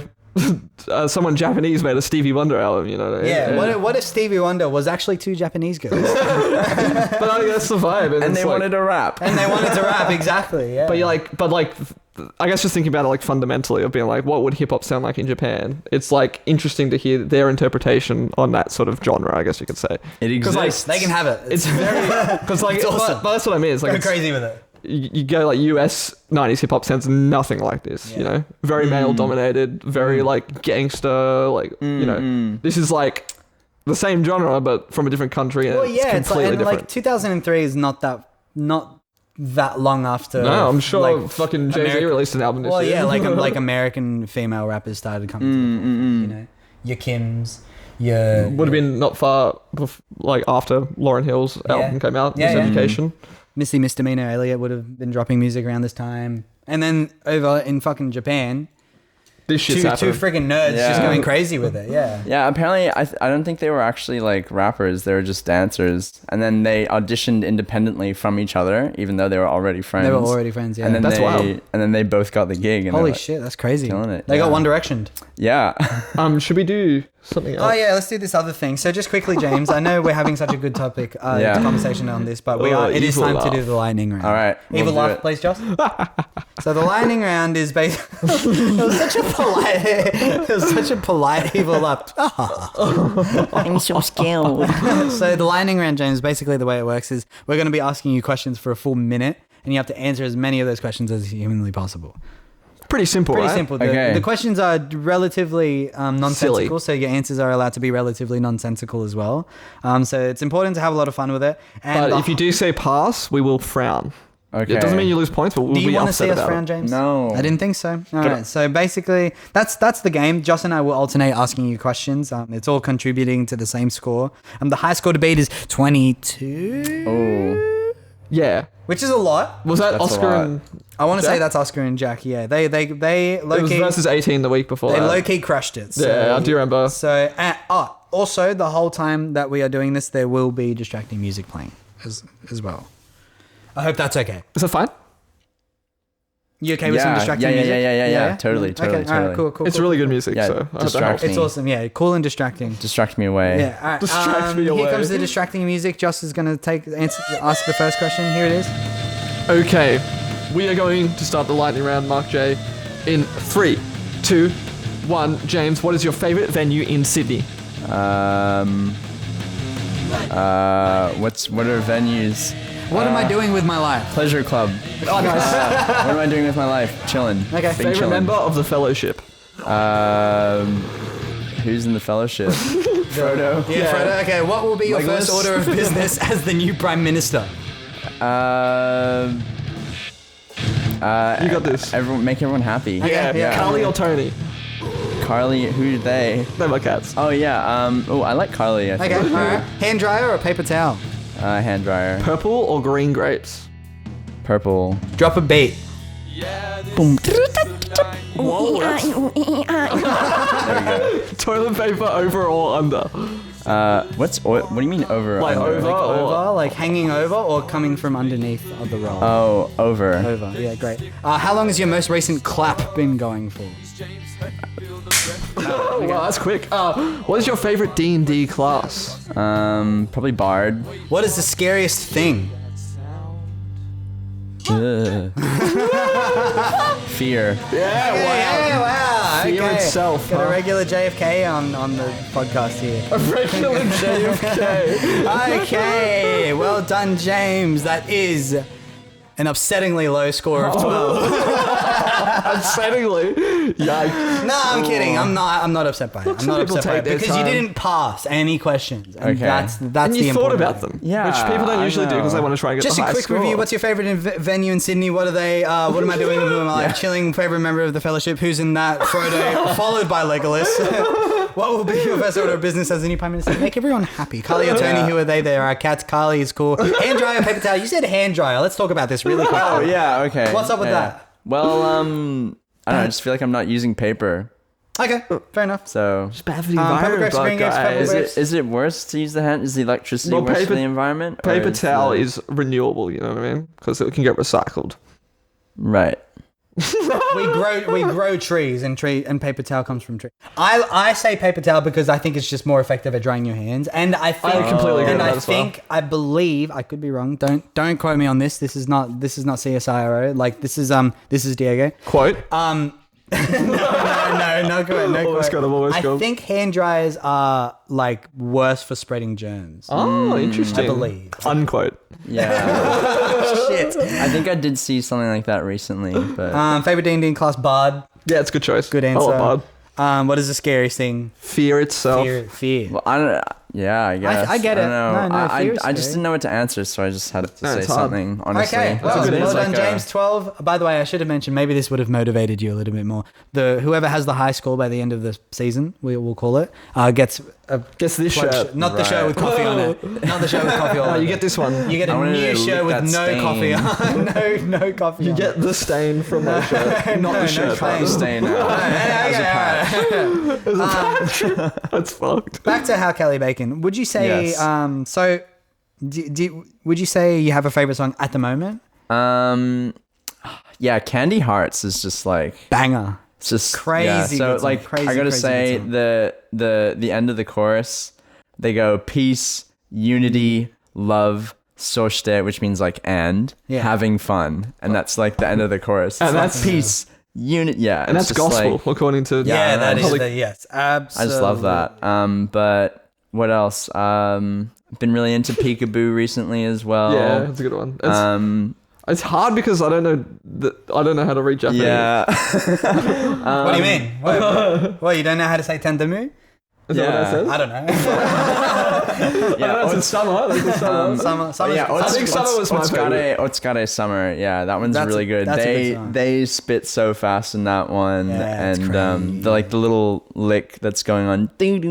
someone Japanese made a Stevie Wonder album? You know? Yeah. What if Stevie Wonder was actually two Japanese girls But I think that's the vibe, and it's they like- wanted to rap. and they wanted to rap? Exactly. Yeah. But I guess just thinking about it like fundamentally of being like, what would hip hop sound like in Japan? It's like interesting to hear their interpretation on that sort of genre. I guess you could say It 'Cause, like, exists. they can have it. it's very because like It's awesome. but that's what I mean. It's like Go it's- crazy with it. you go like US 90s hip hop sounds nothing like this. You know, very male dominated, very like gangster. Like you know, this is like the same genre but from a different country. And Well, yeah. it's completely and different. like 2003 is not that long after. No, I'm sure like, fucking Jay-Z American- released an album this Well, year. yeah, like American female rappers started coming to the forefront, you know, your Kims, your would have been not far like after Lauryn Hill's album came out. Yeah, His yeah. Education. Missy Misdemeanor Elliott would have been dropping music around this time, and then over in fucking Japan, This shit's two happening. freaking nerds just Yeah. going crazy with it. Yeah. Yeah, apparently I don't think they were actually like rappers. They were just dancers, and then they auditioned independently from each other, even though they were already friends. They were already friends. Yeah. And then That's they wild. and then they both got the gig. And Holy they're like, shit, that's crazy. killing it, They got yeah. One Direction. Yeah. Should we do something else? Oh yeah, let's do this other thing. So just quickly, James, I know we're having such a good topic Yeah. conversation on this, but it is evil time to laugh. do the lightning round. All right, we'll Evil do laugh, it. please, Josh. So the lightning round is based. It was such a polite. It was such a polite evil laugh. I'm so skilled. So the lightning round, James, basically the way it works is we're going to be asking you questions for a full minute, and you have to answer as many of those questions as humanly possible. Pretty simple, Pretty right? simple. Okay. The questions are relatively nonsensical, Silly. so your answers are allowed to be relatively nonsensical as well. So it's important to have a lot of fun with it. And But if you do say pass, we will frown. Okay. It doesn't mean you lose points, but we'll do you be want to upset see us about frown, it. James? No. I didn't think so. All right. So basically, that's the game. Joss and I will alternate asking you questions. It's all contributing to the same score. The high score to beat is 22, Oh. Yeah. which is a lot. Was that That's a Oscar lot. and I want to say Jack? that's Oscar and Jack. Yeah, they it low was key versus 18 the week before they that. low key crushed it. So, Yeah, I do remember. So also the whole time that we are doing this, there will be distracting music playing as well. I hope that's okay. Is that fine? You okay with some distracting music? Yeah. Totally. Okay, all right, cool. It's cool. really good music, Yeah, so I hope that distract helps. me. It's awesome. Yeah, cool and distracting. Distract me away. Yeah, all right. Distract me Here away. comes the distracting music. Joss is going to ask the first question. Here it is. Okay, we are going to start the lightning round, Mark J. In 3, 2, 1. James, what is your favorite venue in Sydney? What are venues? What am I doing with my life? Pleasure Club. Oh, nice. What am I doing with my life? Chilling. Okay. Big Favorite chillin'. member of the Fellowship? Who's in the Fellowship? Frodo. Yeah, Frodo. Okay, what will be your Legolas? first order of business as the new Prime Minister? You got this. Make everyone happy. Yeah. Carly or Tony? Carly, who are they? They're my cats. Oh yeah. I like Carly. I think. Okay, alright. Hand dryer or paper towel? Hand dryer. Purple or green grapes? Purple. Drop a beat. Boom. Whoa, toilet paper over or under? What do you mean over? Like under? over or... Over, like hanging over or coming from underneath of the roll? Oh, over. Over, yeah, great. How long has your most recent clap been going for? Oh, wow, that's quick. What is your favorite D&D class? Probably Bard. What is the scariest thing? Ugh. Fear. Yeah, wow. Fear okay. itself, Got huh? a regular JFK on the podcast here. A regular JFK. Okay, well done, James. That is an upsettingly low score of 12. Upsettingly. Yikes. No, I'm kidding. I'm not upset by it. I'm some not people upset by it take their because you time. didn't pass any questions. And Okay. that's And the you thought important about thing. them. Yeah, Which people don't I usually do because they know. want to try and get Just the a high quick score. review. What's your favorite venue in Sydney? What are they? What am I doing with my life? Chilling. Favorite member of the Fellowship? Who's in that? Frodo, followed by Legolas. What will be your first order of business as the new Prime Minister? Make everyone happy. Carly or Tony? Who are they? They are our cats. Carly is cool. Hand dryer, paper towel. You said hand dryer. Let's talk about this really quick. Oh yeah. Okay. What's up with Yeah. that? Well, I don't know. I just feel like I'm not using paper, Okay, fair enough. so. It's bad for the Pepper environment, grapes, green grapes, pepper Is grapes. it worse to use the hand? Is the electricity Well, worse paper- for the environment? or Paper is towel the- is renewable, you know what I mean? Because it can get recycled. right. We grow trees and paper towel comes from trees. I say paper towel because I think it's just more effective at drying your hands, and I think completely agree and with I that as well. think I believe I could be wrong. Don't quote me on this. This is not CSIRO. Like this is Diego. Quote. No quote. Almost got him, almost I got him. think hand dryers are like worse for spreading germs. Oh, interesting. I believe. Unquote. Yeah. Shit. I think I did see something like that recently, but Favorite D&D class Bard. Yeah, it's a good choice. Good I answer. love Bard. What is the scariest thing? Fear itself. Fear. well, I don't. Yeah, I guess. I get it. don't know. No, fear is I just scary. didn't know what to answer, so I just had to say it's hard. something. Honestly, Okay, well, a good well answer. done, James. 12. By the way, I should have mentioned maybe this would have motivated you a little bit more. Whoever has the high score by the end of the season, we'll call it, gets a Guess this pledge- shirt. not the shirt with coffee on it. Not the shirt with coffee on Oh, it. you get this one. You get I a wanted new to shirt lick with that no stain. coffee on. no coffee. You on get the stain from my shirt, not the shirt. stain. Stay now. As a patch. That's fucked. Back to Halcali Bacon. Would you say? Yes. So, would you say you have a favorite song at the moment? Yeah, Candy Hearts is just like Banger. it's just Crazy Yeah, so good song, like crazy, I gotta crazy say good the end of the chorus, they go peace, unity, love, sochte, which means like Yeah. having fun, and that's like the end of the chorus. And It's that's- peace, unity. Yeah, And it's that's just gospel, like- according to... Yeah, that is Holy- the yes. I Absolutely. just love that. But what else? Been really into Peekaboo recently as well. Yeah, that's a good one. It's Um, hard because I don't know how to read Japanese. yeah. What do you mean? What, you don't know how to say tendemu? Is that what I said? I don't know. That's in summer. That's in summer. Summer's Yeah, I think summer was my favorite. Otsukare Summer. Yeah, that one's That's really a- good. that's a They good song. they spit so fast in that one, Yeah, it's and crazy. the like the little lick that's going on. It's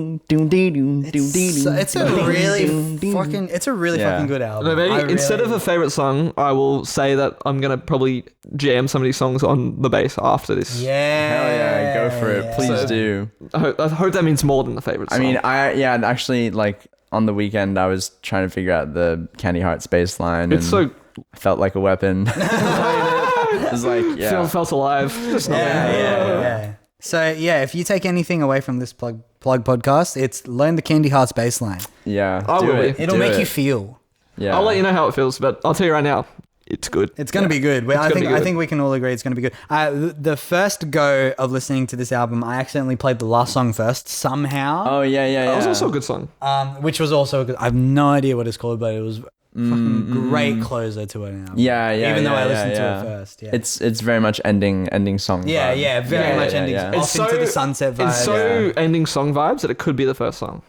a really fucking. It's a really Yeah. fucking good album. No, maybe I instead of really- a favorite song, I will say that I'm gonna probably jam some of these songs on the bass after this. Yeah. Hell yeah, go for it. yeah. Please So- do. I hope that means more than the favorite I song. mean, actually like on the weekend I was trying to figure out the Candy Hearts bass line. it's and so I felt like a weapon. It was like yeah. felt alive. Just not Yeah. So yeah, if you take anything away from this plug podcast, it's learn the Candy Hearts bass line. Yeah, I do will be. it. It'll do make it. you feel. Yeah, I'll let you know how it feels, but I'll tell you right now, it's good. It's going to be good. I gonna be good. think we can all agree it's going to be good. The first go of listening to this album, I accidentally played the last song first somehow. Oh yeah. That was also a good song. Which was also good. I have no idea what it's called, but it was fucking great closer to an album. Yeah, Even though I yeah, listened to yeah. it first. Yeah. It's very much ending song. Yeah, vibe. very much ending. Yeah. Off into the sunset vibe. It's so ending song vibes that it could be the first song.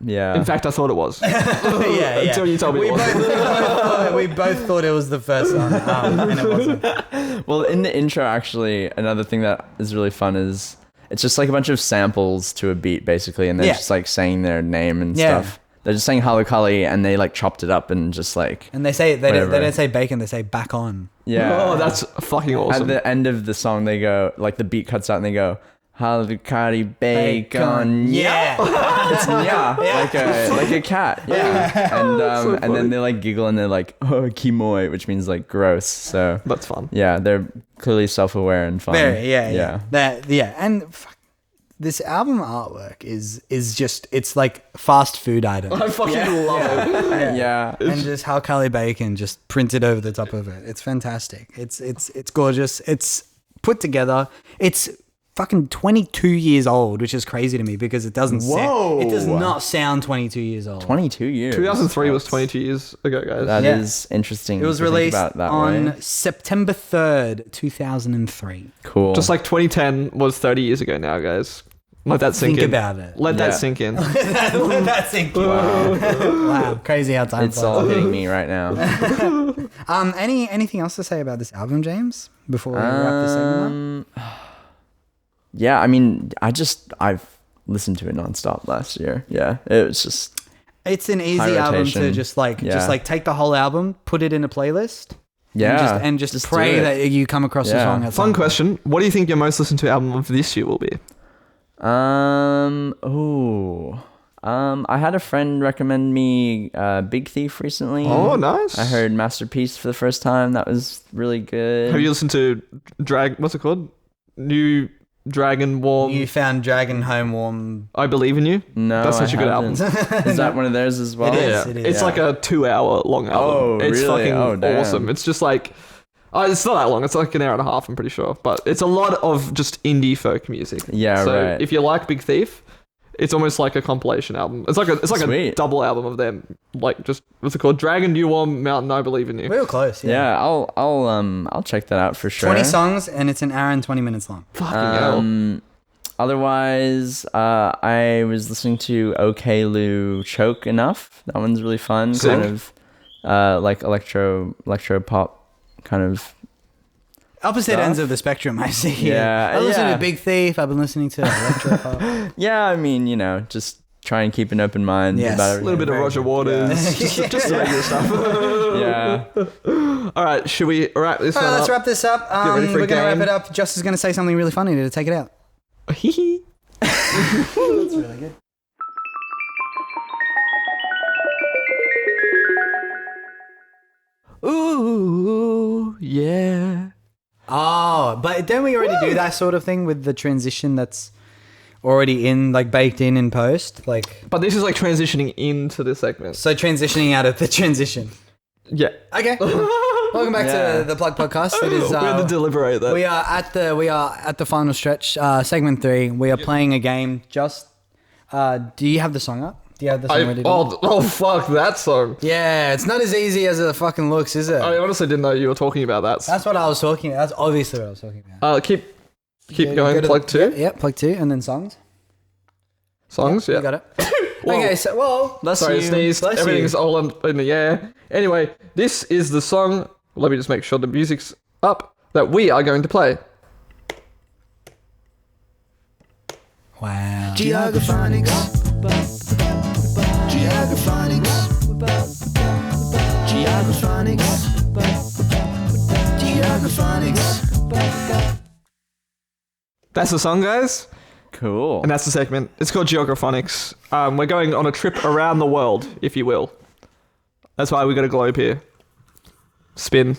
Yeah. In fact, I thought it was. yeah. Until you told me it wasn't. We both thought it was the first song, and it wasn't. Well, in the intro, actually, another thing that is really fun is it's just like a bunch of samples to a beat, basically, and they're just like saying their name and stuff. They're just saying Halcali, and they like chopped it up and just like. And they don't say bacon, they say back on. Yeah. Oh, that's fucking awesome. At the end of the song, they go like the beat cuts out, and they go Halcali bacon. Yeah. It's like a cat. Yeah. And then they like giggle and they're like, oh, kimoy, which means like gross. So That's fun. yeah, they're clearly self-aware and fun. Very, yeah. And this album artwork is just, it's like fast food item. I fucking love it. Yeah. And just Halcali bacon just printed over the top of it. It's fantastic. It's gorgeous. It's put together. It's fucking 22 years old, which is crazy to me because it doesn't Whoa. it does not sound 22 years old. 22 years. 2003 was 22 years ago, guys. That is interesting. It was to think released about that on way. September 3rd, 2003. Cool. Just like 2010 was 30 years ago now, guys. Let that sink Think in. about it. Let that Yeah. sink in. Let that sink in. Wow, crazy how time it's all flies. hitting me right now. Anything else to say about this album, James? Before we wrap this segment up? Yeah, I mean, I've listened to it nonstop last year. Yeah, it was just It's an easy high album to rotation. just take the whole album, put it in a playlist, and just do pray it. that you come across a Yeah. song. At Fun some question. What do you think your most listened to album of this year will be? I had a friend recommend me Big Thief recently. Oh, nice. I heard Masterpiece for the first time. That was really good. Have you listened to what's it called? New Dragon Warm. You found Dragon Home Warm. I Believe in You. No, That's such I a good album. haven't. Is that one of theirs as well? It is. Yeah. it is. It's like a 2-hour long album. Oh, it's really? fucking Oh, damn. awesome. It's just like, it's not that long. It's like an hour and a half, I'm pretty sure. But it's a lot of just indie folk music. Yeah, so right. if you like Big Thief, it's almost like a compilation album. It's like a Sweet. double album of them. Like just what's it called? Dragon, New Warm, Mountain, I Believe in You. Real close. Yeah, I'll check that out for sure. 20 songs and it's an hour and 20 minutes long. Fucking hell. Otherwise, I was listening to OK Lou Choke Enough. That one's really fun. Sick. Kind of like electro pop kind of. Opposite Stuff. ends of the spectrum, I see. Yeah, I listen yeah. to Big Thief. I've been listening to Electro Pop. Yeah, I mean, just try and keep an open mind Yes. about A everything. little bit of very Roger good. Waters. Just the regular stuff. Yeah. All right, should we wrap this All right, one let's up? wrap this up. ready for a We're going to wrap game. it up. Joss is going to say something really funny to take it out. Hee That's really good. Ooh, yeah. Oh, but don't we already do that sort of thing with the transition that's already baked in post? But this is like transitioning into the segment. So transitioning out of the transition. Yeah. Okay. Welcome back Yeah. to the Plug Podcast. It is, we had to deliberate that. we are at the final stretch, segment 3. We are playing a game. Just, do you have the song up? Do you have the song ready? oh, fuck that song. Yeah, it's not as easy as it fucking looks, is it? I honestly didn't know you were talking about that. That's what I was talking about. That's obviously what I was talking about. Keep Go going. to Plug 2. Yeah, plug 2, and then songs. Songs, yeah. You got it. Whoa. Okay, so, Bless Sorry, you. sneezed. Bless you. Everything's all in the air. Anyway, this is the song. Let me just make sure the music's up that we are going to play. Wow. Geographonics. Geographonics. Geographonics. Geographonics. That's the song, guys. Cool. And that's the segment. It's called Geographonics. We're going on a trip around the world, if you will. That's why we got a globe here. Spin.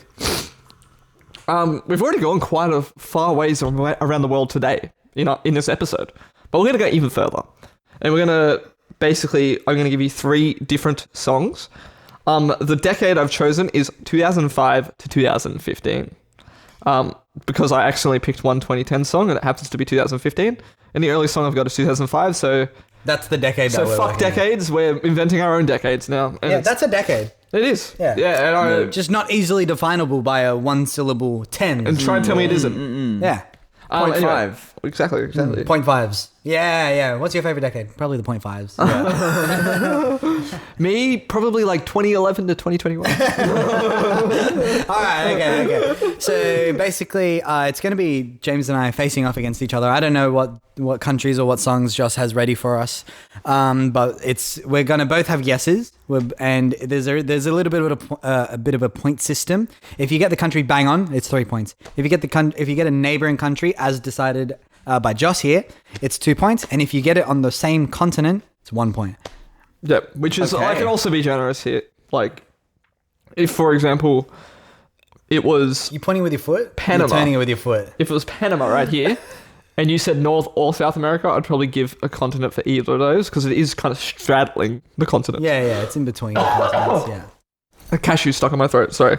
We've already gone quite a far ways around the world today, in this episode. But we're going to go even further. And we're going to I'm going to give you 3 different songs. The decade I've chosen is 2005 to 2015. Because I accidentally picked one 2010 song and it happens to be 2015. And the earliest song I've got is 2005, so That's the decade fuck working with. decades. We're inventing our own decades now. And Yeah, it's that's a decade. It is. Yeah. Yeah, and I Just not easily definable by a one-syllable 10. and try and tell me it isn't. Yeah. 0.5. Anyway, exactly. 0.5s. Yeah. What's your favorite decade? Probably the 0.5s. Me, probably like 2011 to 2021. All right, okay. So basically, it's going to be James and I facing off against each other. I don't know what countries or what songs Joss has ready for us, but we're going to both have guesses, and there's a little bit of a bit of a point system. If you get the country bang on, it's 3 points. If you get a neighboring country as decided by Joss here, it's 2 points, and if you get it on the same continent, it's 1 point. Yeah, which is I can also be generous here. Like, if for example, it was You pointing with your foot? Panama. You're turning it with your foot. if it was Panama right here, and you said North or South America, I'd probably give a continent for either of those because it is kind of straddling the continent. Yeah, it's in between the continents. Yeah. A cashew stuck in my throat. Sorry.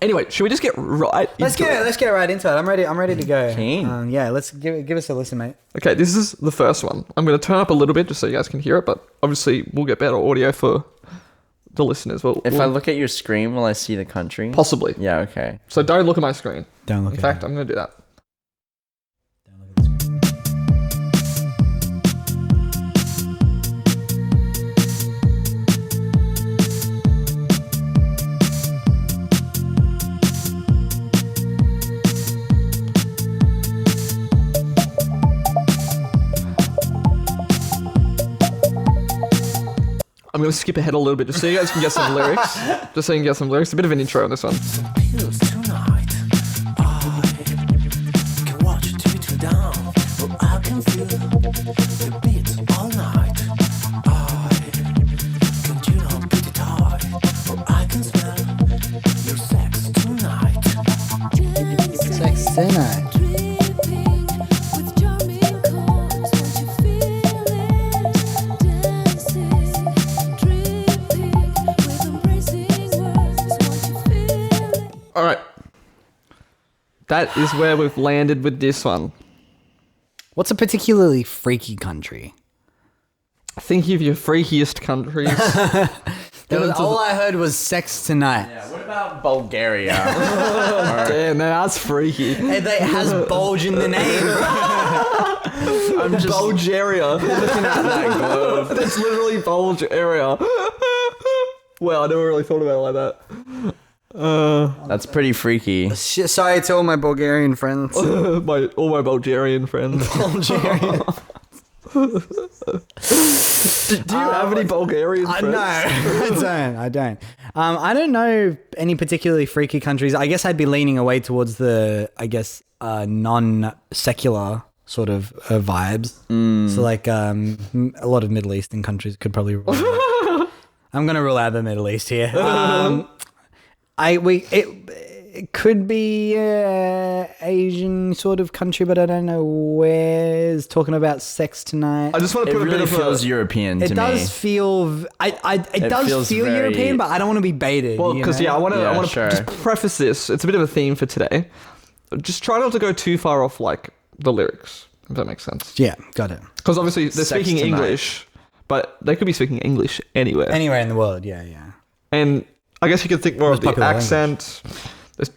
Anyway, should we just get right? Let's get right into it. I'm ready to go. Keen. Yeah, let's give us a listen, mate. Okay, this is the first one. I'm going to turn up a little bit just so you guys can hear it, but obviously we'll get better audio for the listeners. If I look at your screen, will I see the country? possibly. Yeah, okay. So don't look at my screen. Don't look In at fact, it. I'm going to do that. I'm going to skip ahead a little bit just so you guys can get some lyrics. Just so you can get some lyrics. A bit of an intro on this one. Pills tonight. I can watch TV till down, or I can feel the beat all night. I can tune on pretty tight, or I can smell your sex tonight. Sex tonight. All right. That is where we've landed with this one. What's a particularly freaky country? Think of your freakiest countries. All I heard was sex tonight. Yeah, what about Bulgaria? Damn, that's freaky. It has bulge in the name. I'm just Bulgaria. Looking at that globe. That's literally Bulgaria. Well, I never really thought about it like that. That's pretty freaky. Sorry to all my Bulgarian friends. all my Bulgarian friends. Bulgarian. Do you have any Bulgarian friends? No, I don't. I don't know any particularly freaky countries. I guess I'd be leaning away towards the, non-secular sort of vibes. So like a lot of Middle Eastern countries could probably rule out. I'm going to rule out the Middle East here. It could be Asian sort of country, but I don't know where. It's talking about sex tonight. I just want to It put a really bit of feels a... European to It me. does feel. It does feels feel very- European, but I don't want to be baited. Well, because I want to Yeah, just sure. preface this. It's a bit of a theme for today. Just try not to go too far off like the lyrics, if that makes sense. Yeah, got it. Because obviously they're Sex speaking tonight. English, but they could be speaking English anywhere. Anywhere in the world, yeah. And I guess you could think more of the popular accent.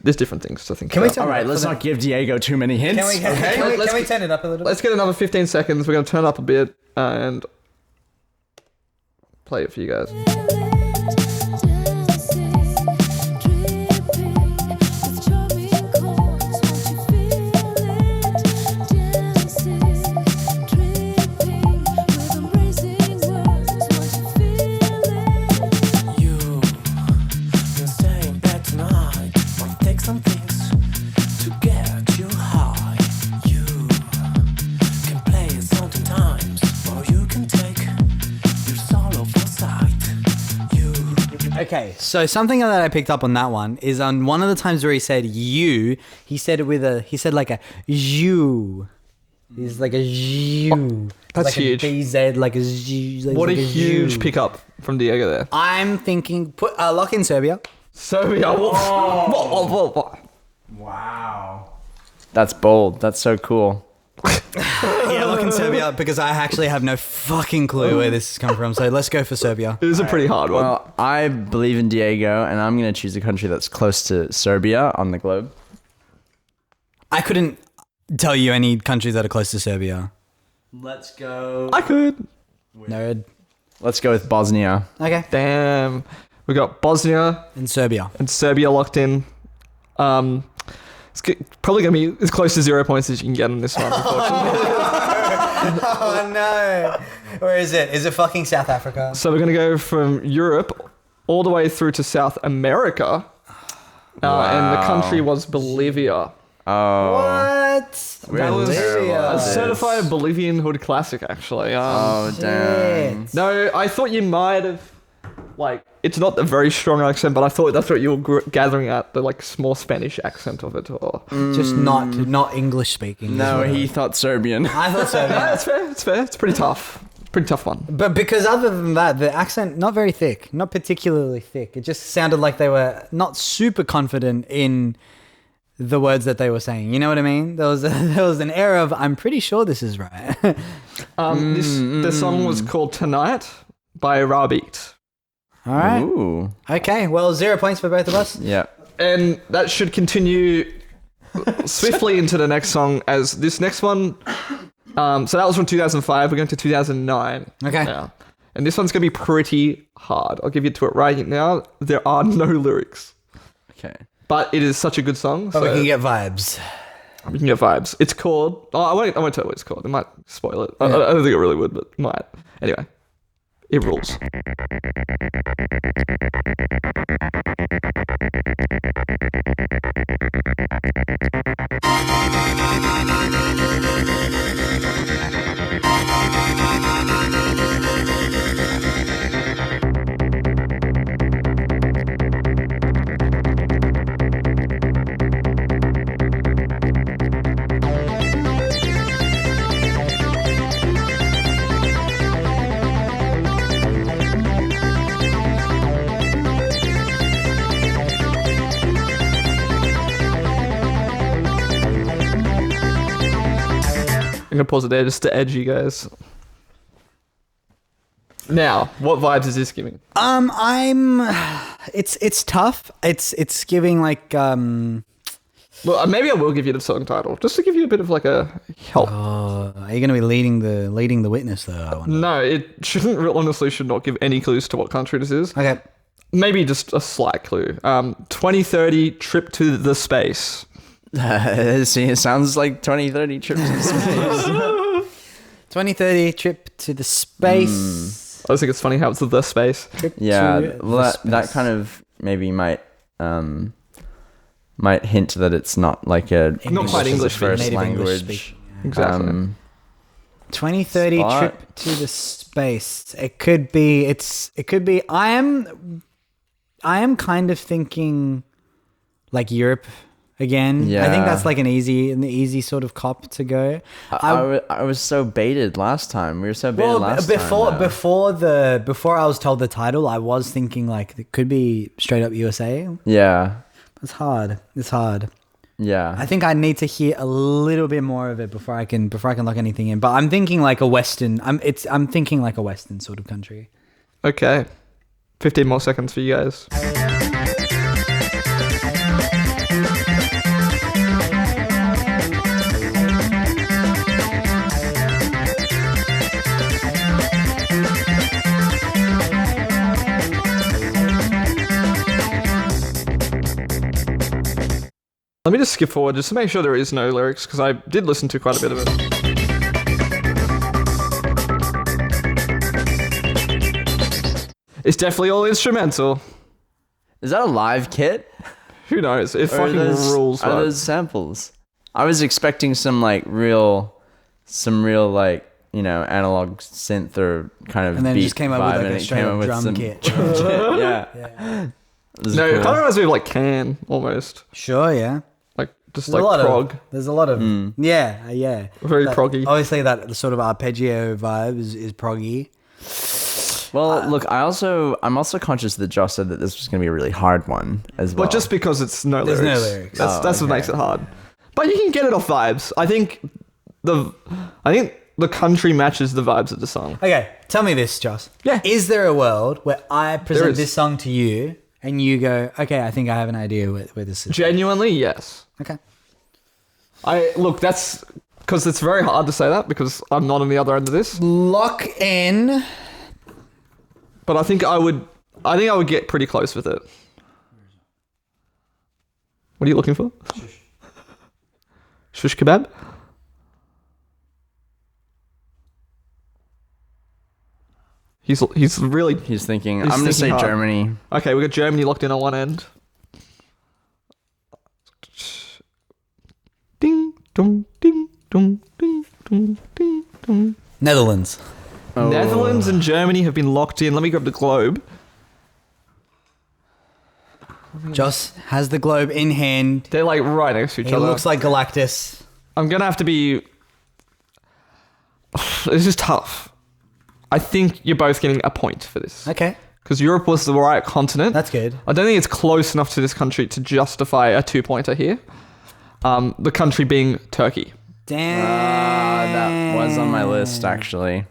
There's different things to think Can we about. turn All right, it up let's for not give Diego too many hints. Can we turn it up a little? Let's get another 15 seconds. We're going to turn up a bit and play it for you guys. You can stay in bed tonight, or take some things to get you high. You can play a song 10 times, or you can take your solo for sight. You Okay, so something that I picked up on that one is on one of the times where he said you, he said like a you. He's like a you. That's like huge. A BZ, like a Z. Like What a like huge you. pickup from Diego there. I'm thinking put lock in Serbia. Serbia. Wow. That's bold. That's so cool. Yeah, look in Serbia because I actually have no fucking clue where this has come from. So let's go for Serbia. It is a pretty hard one. Well, I believe in Diego, and I'm going to choose a country that's close to Serbia on the globe. I couldn't tell you any countries that are close to Serbia. Let's go. I could. Nerd. Let's go with Bosnia. Okay. Damn. We got Bosnia In Serbia. and Serbia locked in. Probably going to be as close to 0 points as you can get on this one, unfortunately. Oh no. Where is it? Is it fucking South Africa? So we're going to go from Europe all the way through to South America. And the country was Bolivia. Oh. What? We're was terrible at A this. certified Bolivian hood classic, actually. Oh, damn. Shit. No, I thought you might have, like, it's not a very strong accent, but I thought that's what you were gathering at, the, like, small Spanish accent of it. Or Just not English speaking. No, he thought Serbian. I thought so. No, it's fair, it's fair. It's pretty tough. Pretty tough one. But because other than that, the accent not very thick, not particularly thick. It just sounded like they were not super confident in the words that they were saying. You know what I mean? There was an air of I'm pretty sure this is right. The song was called Tonight by Rabeat. All right. Ooh. Okay. Well, 0 points for both of us. Yeah. And that should continue swiftly into the next song, as this next one, so that was from 2005, we're going to 2009. Okay. Now. And this one's going to be pretty hard. I'll give you to it right now. There are no lyrics. Okay. But it is such a good song. But So we can get vibes. we can get vibes. It's called... Oh, I won't tell you what it's called. It might spoil it. I don't think it really would, but it might. Anyway. It rules. I'm gonna pause it there just to edge you guys. Now, what vibes is this giving? It's tough. It's giving like Well, maybe I will give you the song title, just to give you a bit of like a help. are you going to be leading the witness though? I wonder. No, it honestly should not give any clues to what country this is. Okay. Maybe just a slight clue. 2030 trip to the space. See, it sounds like 2030 trips to space. 2030 trip to the space. I just think it's funny how it's the space. Trip Yeah, to well, the that space. kind of maybe might hint that it's not like a Not quite English, first native English language. speaking. Exactly. 2030 Spot. trip to the space. It could be. I am kind of thinking like Europe again. I Yeah. think that's like an easy sort of cop to go. I was so baited last time. We were so baited last time. Before I was told the title, I was thinking like it could be straight up USA. Yeah. It's hard. Yeah. I think I need to hear a little bit more of it before I can lock anything in. But I'm thinking like a Western. I'm thinking like a Western sort of country. Okay. 15 more seconds for you guys. Let me just skip forward just to make sure there is no lyrics, because I did listen to quite a bit of it. It's definitely all instrumental. Is that a live kit? Who knows? It Or fucking rules. Are right? those samples? I was expecting some real like, analog synth or kind of And then it beat just came up vibe, with like and a it straight came up up with drum some kit. drum kit. Yeah. Yeah. This is No, it cool. kind of reminds me of like Can almost, Sure. Yeah. like just There's like prog, There's a lot of yeah. very That- proggy. Obviously, that sort of arpeggio vibe is proggy. Well, look, I'm also conscious that Josh said that this was going to be a really hard one as well. But just because it's no There's lyrics, no lyrics. That's what makes it hard. But you can get it off vibes. I think I think the country matches the vibes of the song. Okay, tell me this, Joss. Yeah. Is there a world where I present is. this song to you and you go, okay, I think I have an idea where this is? Genuinely, yes. Okay. That's because it's very hard to say that because I'm not on the other end of this. Lock in. But I think I would get pretty close with it. What are you looking for? Shish kebab? He's really... He's thinking. He's I'm gonna say thinking hard. Germany. Okay, we got Germany locked in on one end. Ding, dong, ding, dong, ding, dong, ding, dong. Netherlands. Oh. Netherlands and Germany have been locked in. Let me grab the globe. Joss has the globe in hand. They're like right next to each He other. looks like Galactus. I'm gonna have to be... This is tough. I think you're both getting a point for this. Okay, Because Europe was the right continent. that's good. I don't think it's close enough to this country to justify a 2-pointer here. The country being Turkey. Damn. That was on my list actually.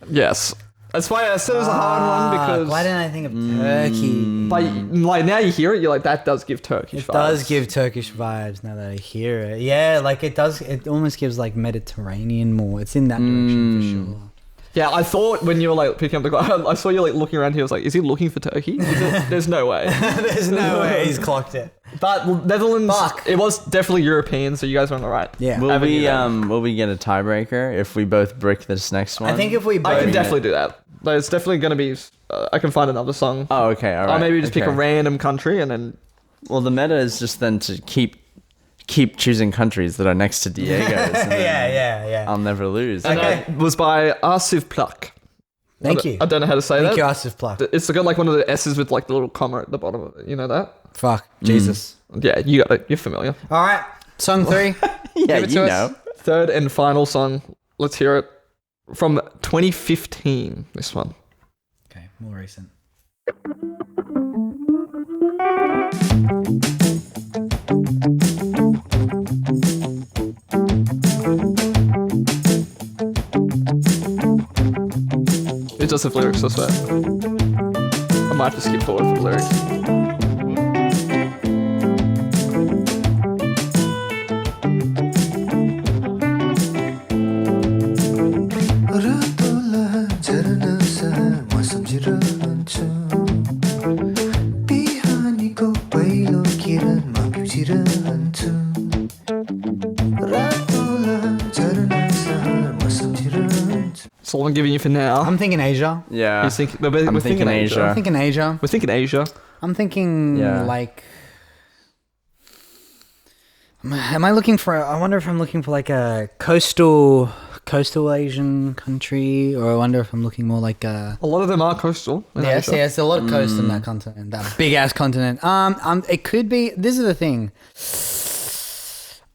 Yes. That's why I said it was a hard one because... Why didn't I think of Turkey? But like now you hear it, you're like, that does give Turkish It vibes. does give Turkish vibes now that I hear it. Yeah, like it does. It almost gives like Mediterranean more. It's in that direction for sure. Yeah, I thought when you were like picking up the guy, I saw you like looking around here. I was like, is he looking for Turkey? There's no way. There's no way he's clocked it. But Netherlands, Fuck. it was definitely European, so you guys are on the right. Yeah. Will we get a tiebreaker if we both brick this next one? I think if we both... I can definitely do that. But it's definitely going to be... I can find another song. Oh, okay, all right. Or maybe just pick a okay. random country and then... Well, the meta is just then to keep choosing countries that are next to Diego's. And then yeah. I'll never lose. And Okay. that was by Arsiv Plak. Thank you. I don't know how to say Thank that. you, Asif Pluck. It's got like one of the S's with like the little comma at the bottom of it. You know that? Fuck. Jesus. Yeah, you got it. You're familiar. All right. Song 3. Yeah, Give it you to know. us. Third and final song. Let's hear it. From 2015, this one. Okay, more recent. It does have lyrics, I swear. I might just skip forward for the lyrics. That's all I'm giving you for now. I'm thinking Asia. Yeah. We're I'm thinking Asia. I'm thinking Asia. We're thinking Asia. I'm thinking Yeah. like... Am I looking for... I wonder if I'm looking for like a coastal Asian country, or I wonder if I'm looking more like a... A lot of them are coastal. in Yes, Asia. yes, a lot of coast in that continent, that big ass continent. It could be. This is the thing.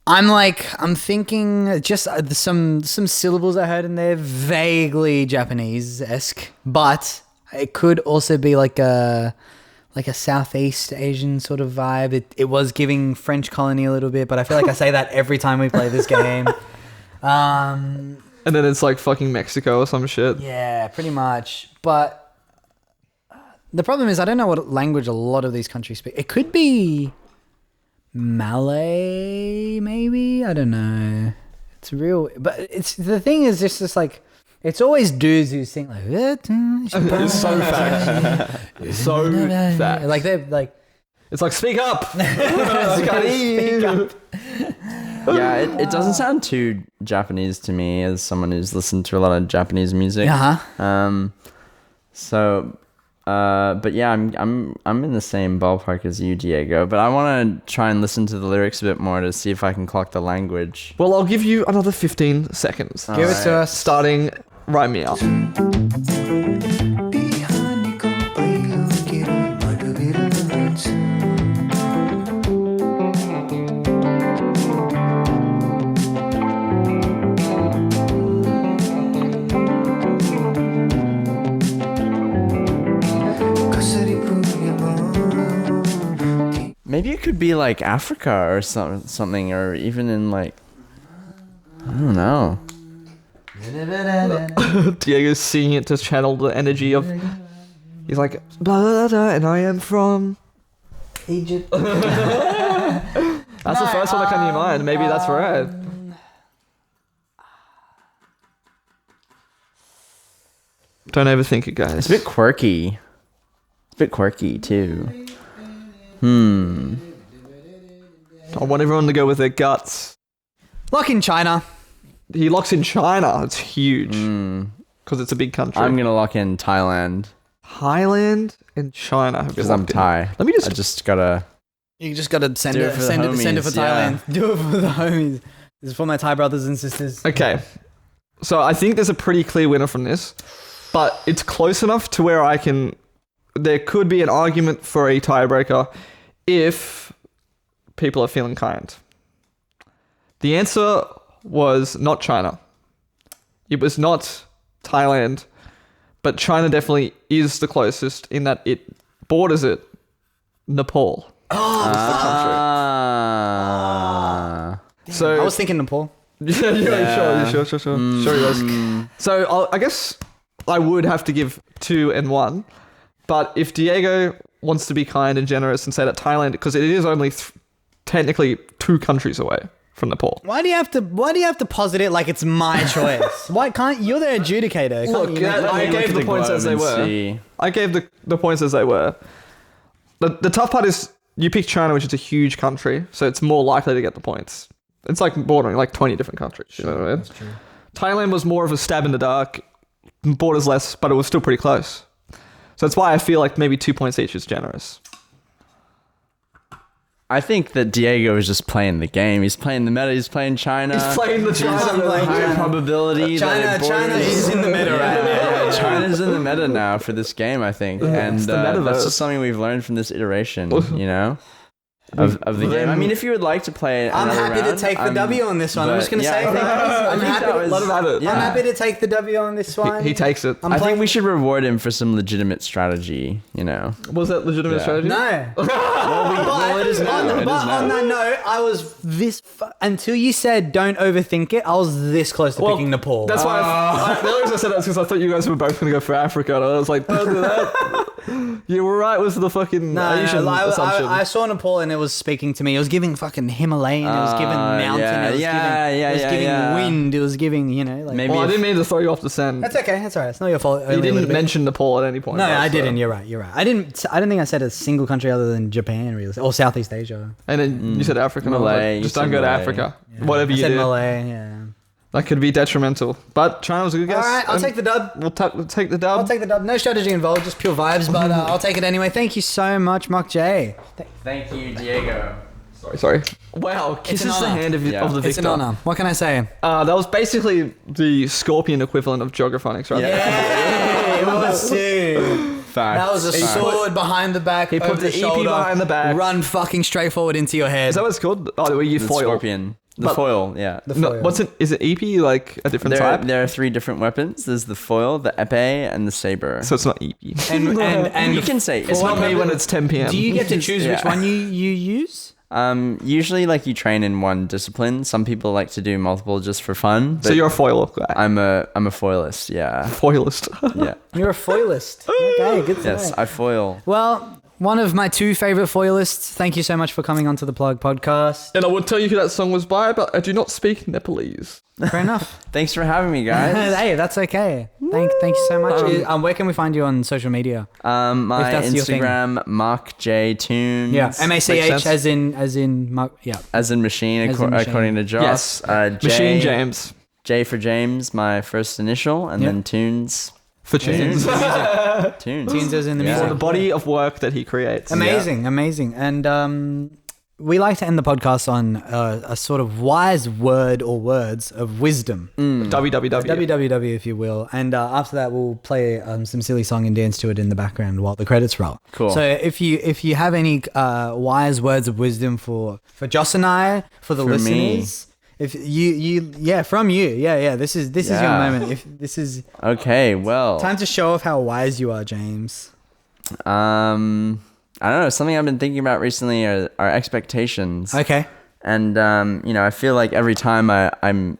I'm thinking just some syllables I heard in there, vaguely Japanese-esque, but it could also be like a Southeast Asian sort of vibe. It was giving French colony a little bit, but I feel like I say that every time we play this game. And then it's like fucking Mexico or some shit. Yeah, pretty much. But the problem is I don't know what language a lot of these countries speak. It could be Malay, maybe? I don't know. It's real. But it's the thing is just like, it's always dudes who sing like... It's so fact. It's so fact. Like they're like... It's like, speak up! I can't hear you. Yeah, it doesn't sound too Japanese to me as someone who's listened to a lot of Japanese music. Uh-huh. But yeah, I'm in the same ballpark as you, Diego. But I want to try and listen to the lyrics a bit more to see if I can clock the language. Well, I'll give you another 15 seconds. Give it to us. Starting right meow. Maybe it could be like Africa or something, or even in like, I don't know. Diego's singing it to channel the energy of. He's like, blah, blah, blah, and I am from Egypt. That's the first one that came to your mind. Maybe that's right. Don't overthink it, guys. It's a bit quirky. It's a bit quirky too. I want everyone to go with their guts. Lock in China. He locks in China. It's huge because it's a big country. I'm gonna lock in Thailand Thailand and China have been because I'm locked in. Thai. Let me just. I just gotta. You just gotta send Do it. it for the Send it for homies, yeah. Thailand. Do it for the homies. This is for my Thai brothers and sisters. Okay, so I think there's a pretty clear winner from this, but it's close enough to where I can. There could be an argument for a tiebreaker if people are feeling kind. The answer was not China. It was not Thailand, but China definitely is the closest in that it borders it. Nepal. So I was thinking Nepal. yeah, sure. Sure he was. So I guess I would have to give 2 and 1, but if Diego wants to be kind and generous and say that Thailand, because it is only technically 2 countries away from Nepal. Why do you have to posit it like it's my choice? Why can't you're the adjudicator? Can't Look, you make I that- gave the points as they were. I gave the points as they were. The tough part is you pick China, which is a huge country, so it's more likely to get the points. It's like bordering like 20 different countries. You know what I mean? That's true. Thailand was more of a stab in the dark, borders less, but it was still pretty close. So that's why I feel like maybe 2 points each is generous. I think that Diego is just playing the game. He's playing the meta. He's playing China. He's playing the China. High probability. China is in the meta right now. Yeah, China's in the meta now for this game, I think, and the metaverse. that's just something we've learned from this iteration. You know, of the game. I mean, if you would like to play it, I'm happy to take the W on this one. I'm just gonna say thank you. I'm happy to Let him have it. Yeah. I'm happy to take the W on this one. He takes it. I think we should reward him for some legitimate strategy. You know, Was that legitimate Yeah. strategy? No. well, it is now. It is But now. on that note, I was until you said don't overthink it. I was this close to picking Nepal. That's why the only reason I said that is because I thought you guys were both going to go for Africa, and I was like, don't do that. You were right with the fucking Asian assumption. I saw Nepal and it was speaking to me. It was giving fucking Himalayan. It was giving mountain. It was giving wind. It was giving, like. Maybe Well, I if- didn't mean to throw you off the scent. That's okay. That's alright. It's not your fault. You Only a little didn't bit. mention Nepal at any point. No, though, I so- didn't. You're right. I don't think I said a single country other than Japan, really, or Southeast Asia. And then you said Africa. and I was like, Malay, just you don't said go to Malay. Africa. Yeah. Whatever I you said do. Malay. Yeah. That could be detrimental. But China was a good guess. All right, I'll and take the dub. We'll take the dub. I'll take the dub. No strategy involved, just pure vibes, but I'll take it anyway. Thank you so much, Mach J. Thank you, Diego. Sorry. Wow, kisses an the honor. hand of the victor. It's an honor. What can I say? That was basically the Scorpion equivalent of Geographonics, right? It was too. Facts. That was a sword behind the back. He put over the EP shoulder, behind the back. Run fucking straight forward into your head. Is that what it's called? Oh, where you The foil. Scorpion. The But- foil, yeah. No, is it EP like a different type? There are 3 different weapons. There's the foil, the epee, and the saber. So it's not EP. and you can say It's not me when it's 10 p.m. Do you get to choose which Yeah. one you use? Usually like you train in one discipline. Some people like to do multiple just for fun. But So you're a foil guy. I'm a foilist, yeah. Foilist. Yeah. You're a foilist. Okay, good to Yes, know. I foil. Well, one of my 2 favorite foilists. Thank you so much for coming onto the Plug podcast. And I would tell you who that song was by, but I do not speak Nepalese. Fair enough. Thanks for having me, guys. Hey, that's okay. Thank you so much. Where can we find you on social media? My If that's your thing. Instagram, Mach J Tunes. Yeah, Makes MACH sense. as in yeah. As in machine, As in machine. according to Joss. Yes. J, Machine James. J for James, my first initial, and Yeah. then Tunes. For tunes. Tunes. Tunes as in the Yeah. For music. the body of work that he creates. Amazing. And we like to end the podcast on a sort of wise word or words of wisdom. www. www, if you will. And after that, we'll play some silly song and dance to it in the background while the credits roll. Cool. So if you have any wise words of wisdom for Joss and I, for the For me. listeners, if from you, this is your Yeah. moment. If this is Okay, well. time to show off how wise you are, James. I don't know. Something I've been thinking about recently are expectations. Okay. And I feel like every time I'm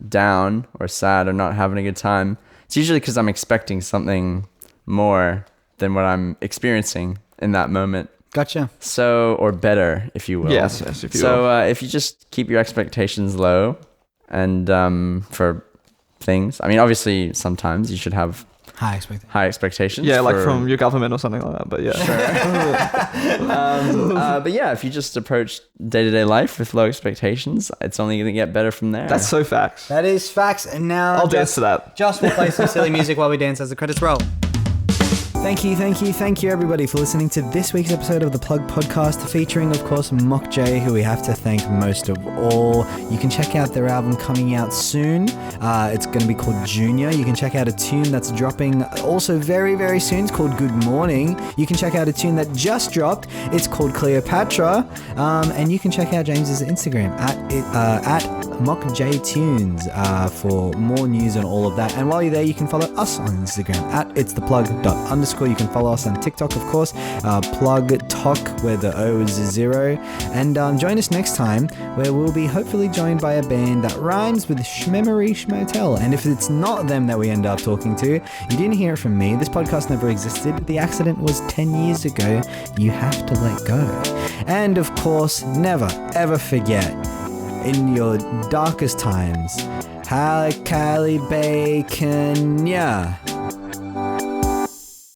down or sad or not having a good time, it's usually because I'm expecting something more than what I'm experiencing in that moment. Gotcha. So, or better, if you will. Yes, if you will. So, if you just keep your expectations low, and for things, I mean, obviously, sometimes you should have High expectations. high expectations. Yeah, like for- from your government or something like that. But yeah. but yeah, if you just approach day-to-day life with low expectations, it's only going to get better from there. That's so facts. That is facts. And now I'll dance to that. Just we'll play some silly music while we dance as the credits roll. Thank you, everybody, for listening to this week's episode of the Plug Podcast, featuring, of course, Mach J, who we have to thank most of all. You can check out their album coming out soon. It's going to be called Junior. You can check out a tune that's dropping also very, very soon. It's called Good Morning. You can check out a tune that just dropped. It's called Cleopatra. And you can check out James's Instagram at Mach J Tunes for more news on all of that. And while you're there, you can follow us on Instagram at itstheplug._. You can follow us on TikTok, of course, Plug Talk, where the O is 0. And join us next time, where we'll be hopefully joined by a band that rhymes with Shmemory Schmotel. And if it's not them that we end up talking to, you didn't hear it from me. This podcast never existed. The accident was 10 years ago. You have to let go. And of course, never, ever forget, in your darkest times, Halcali bacon, yeah.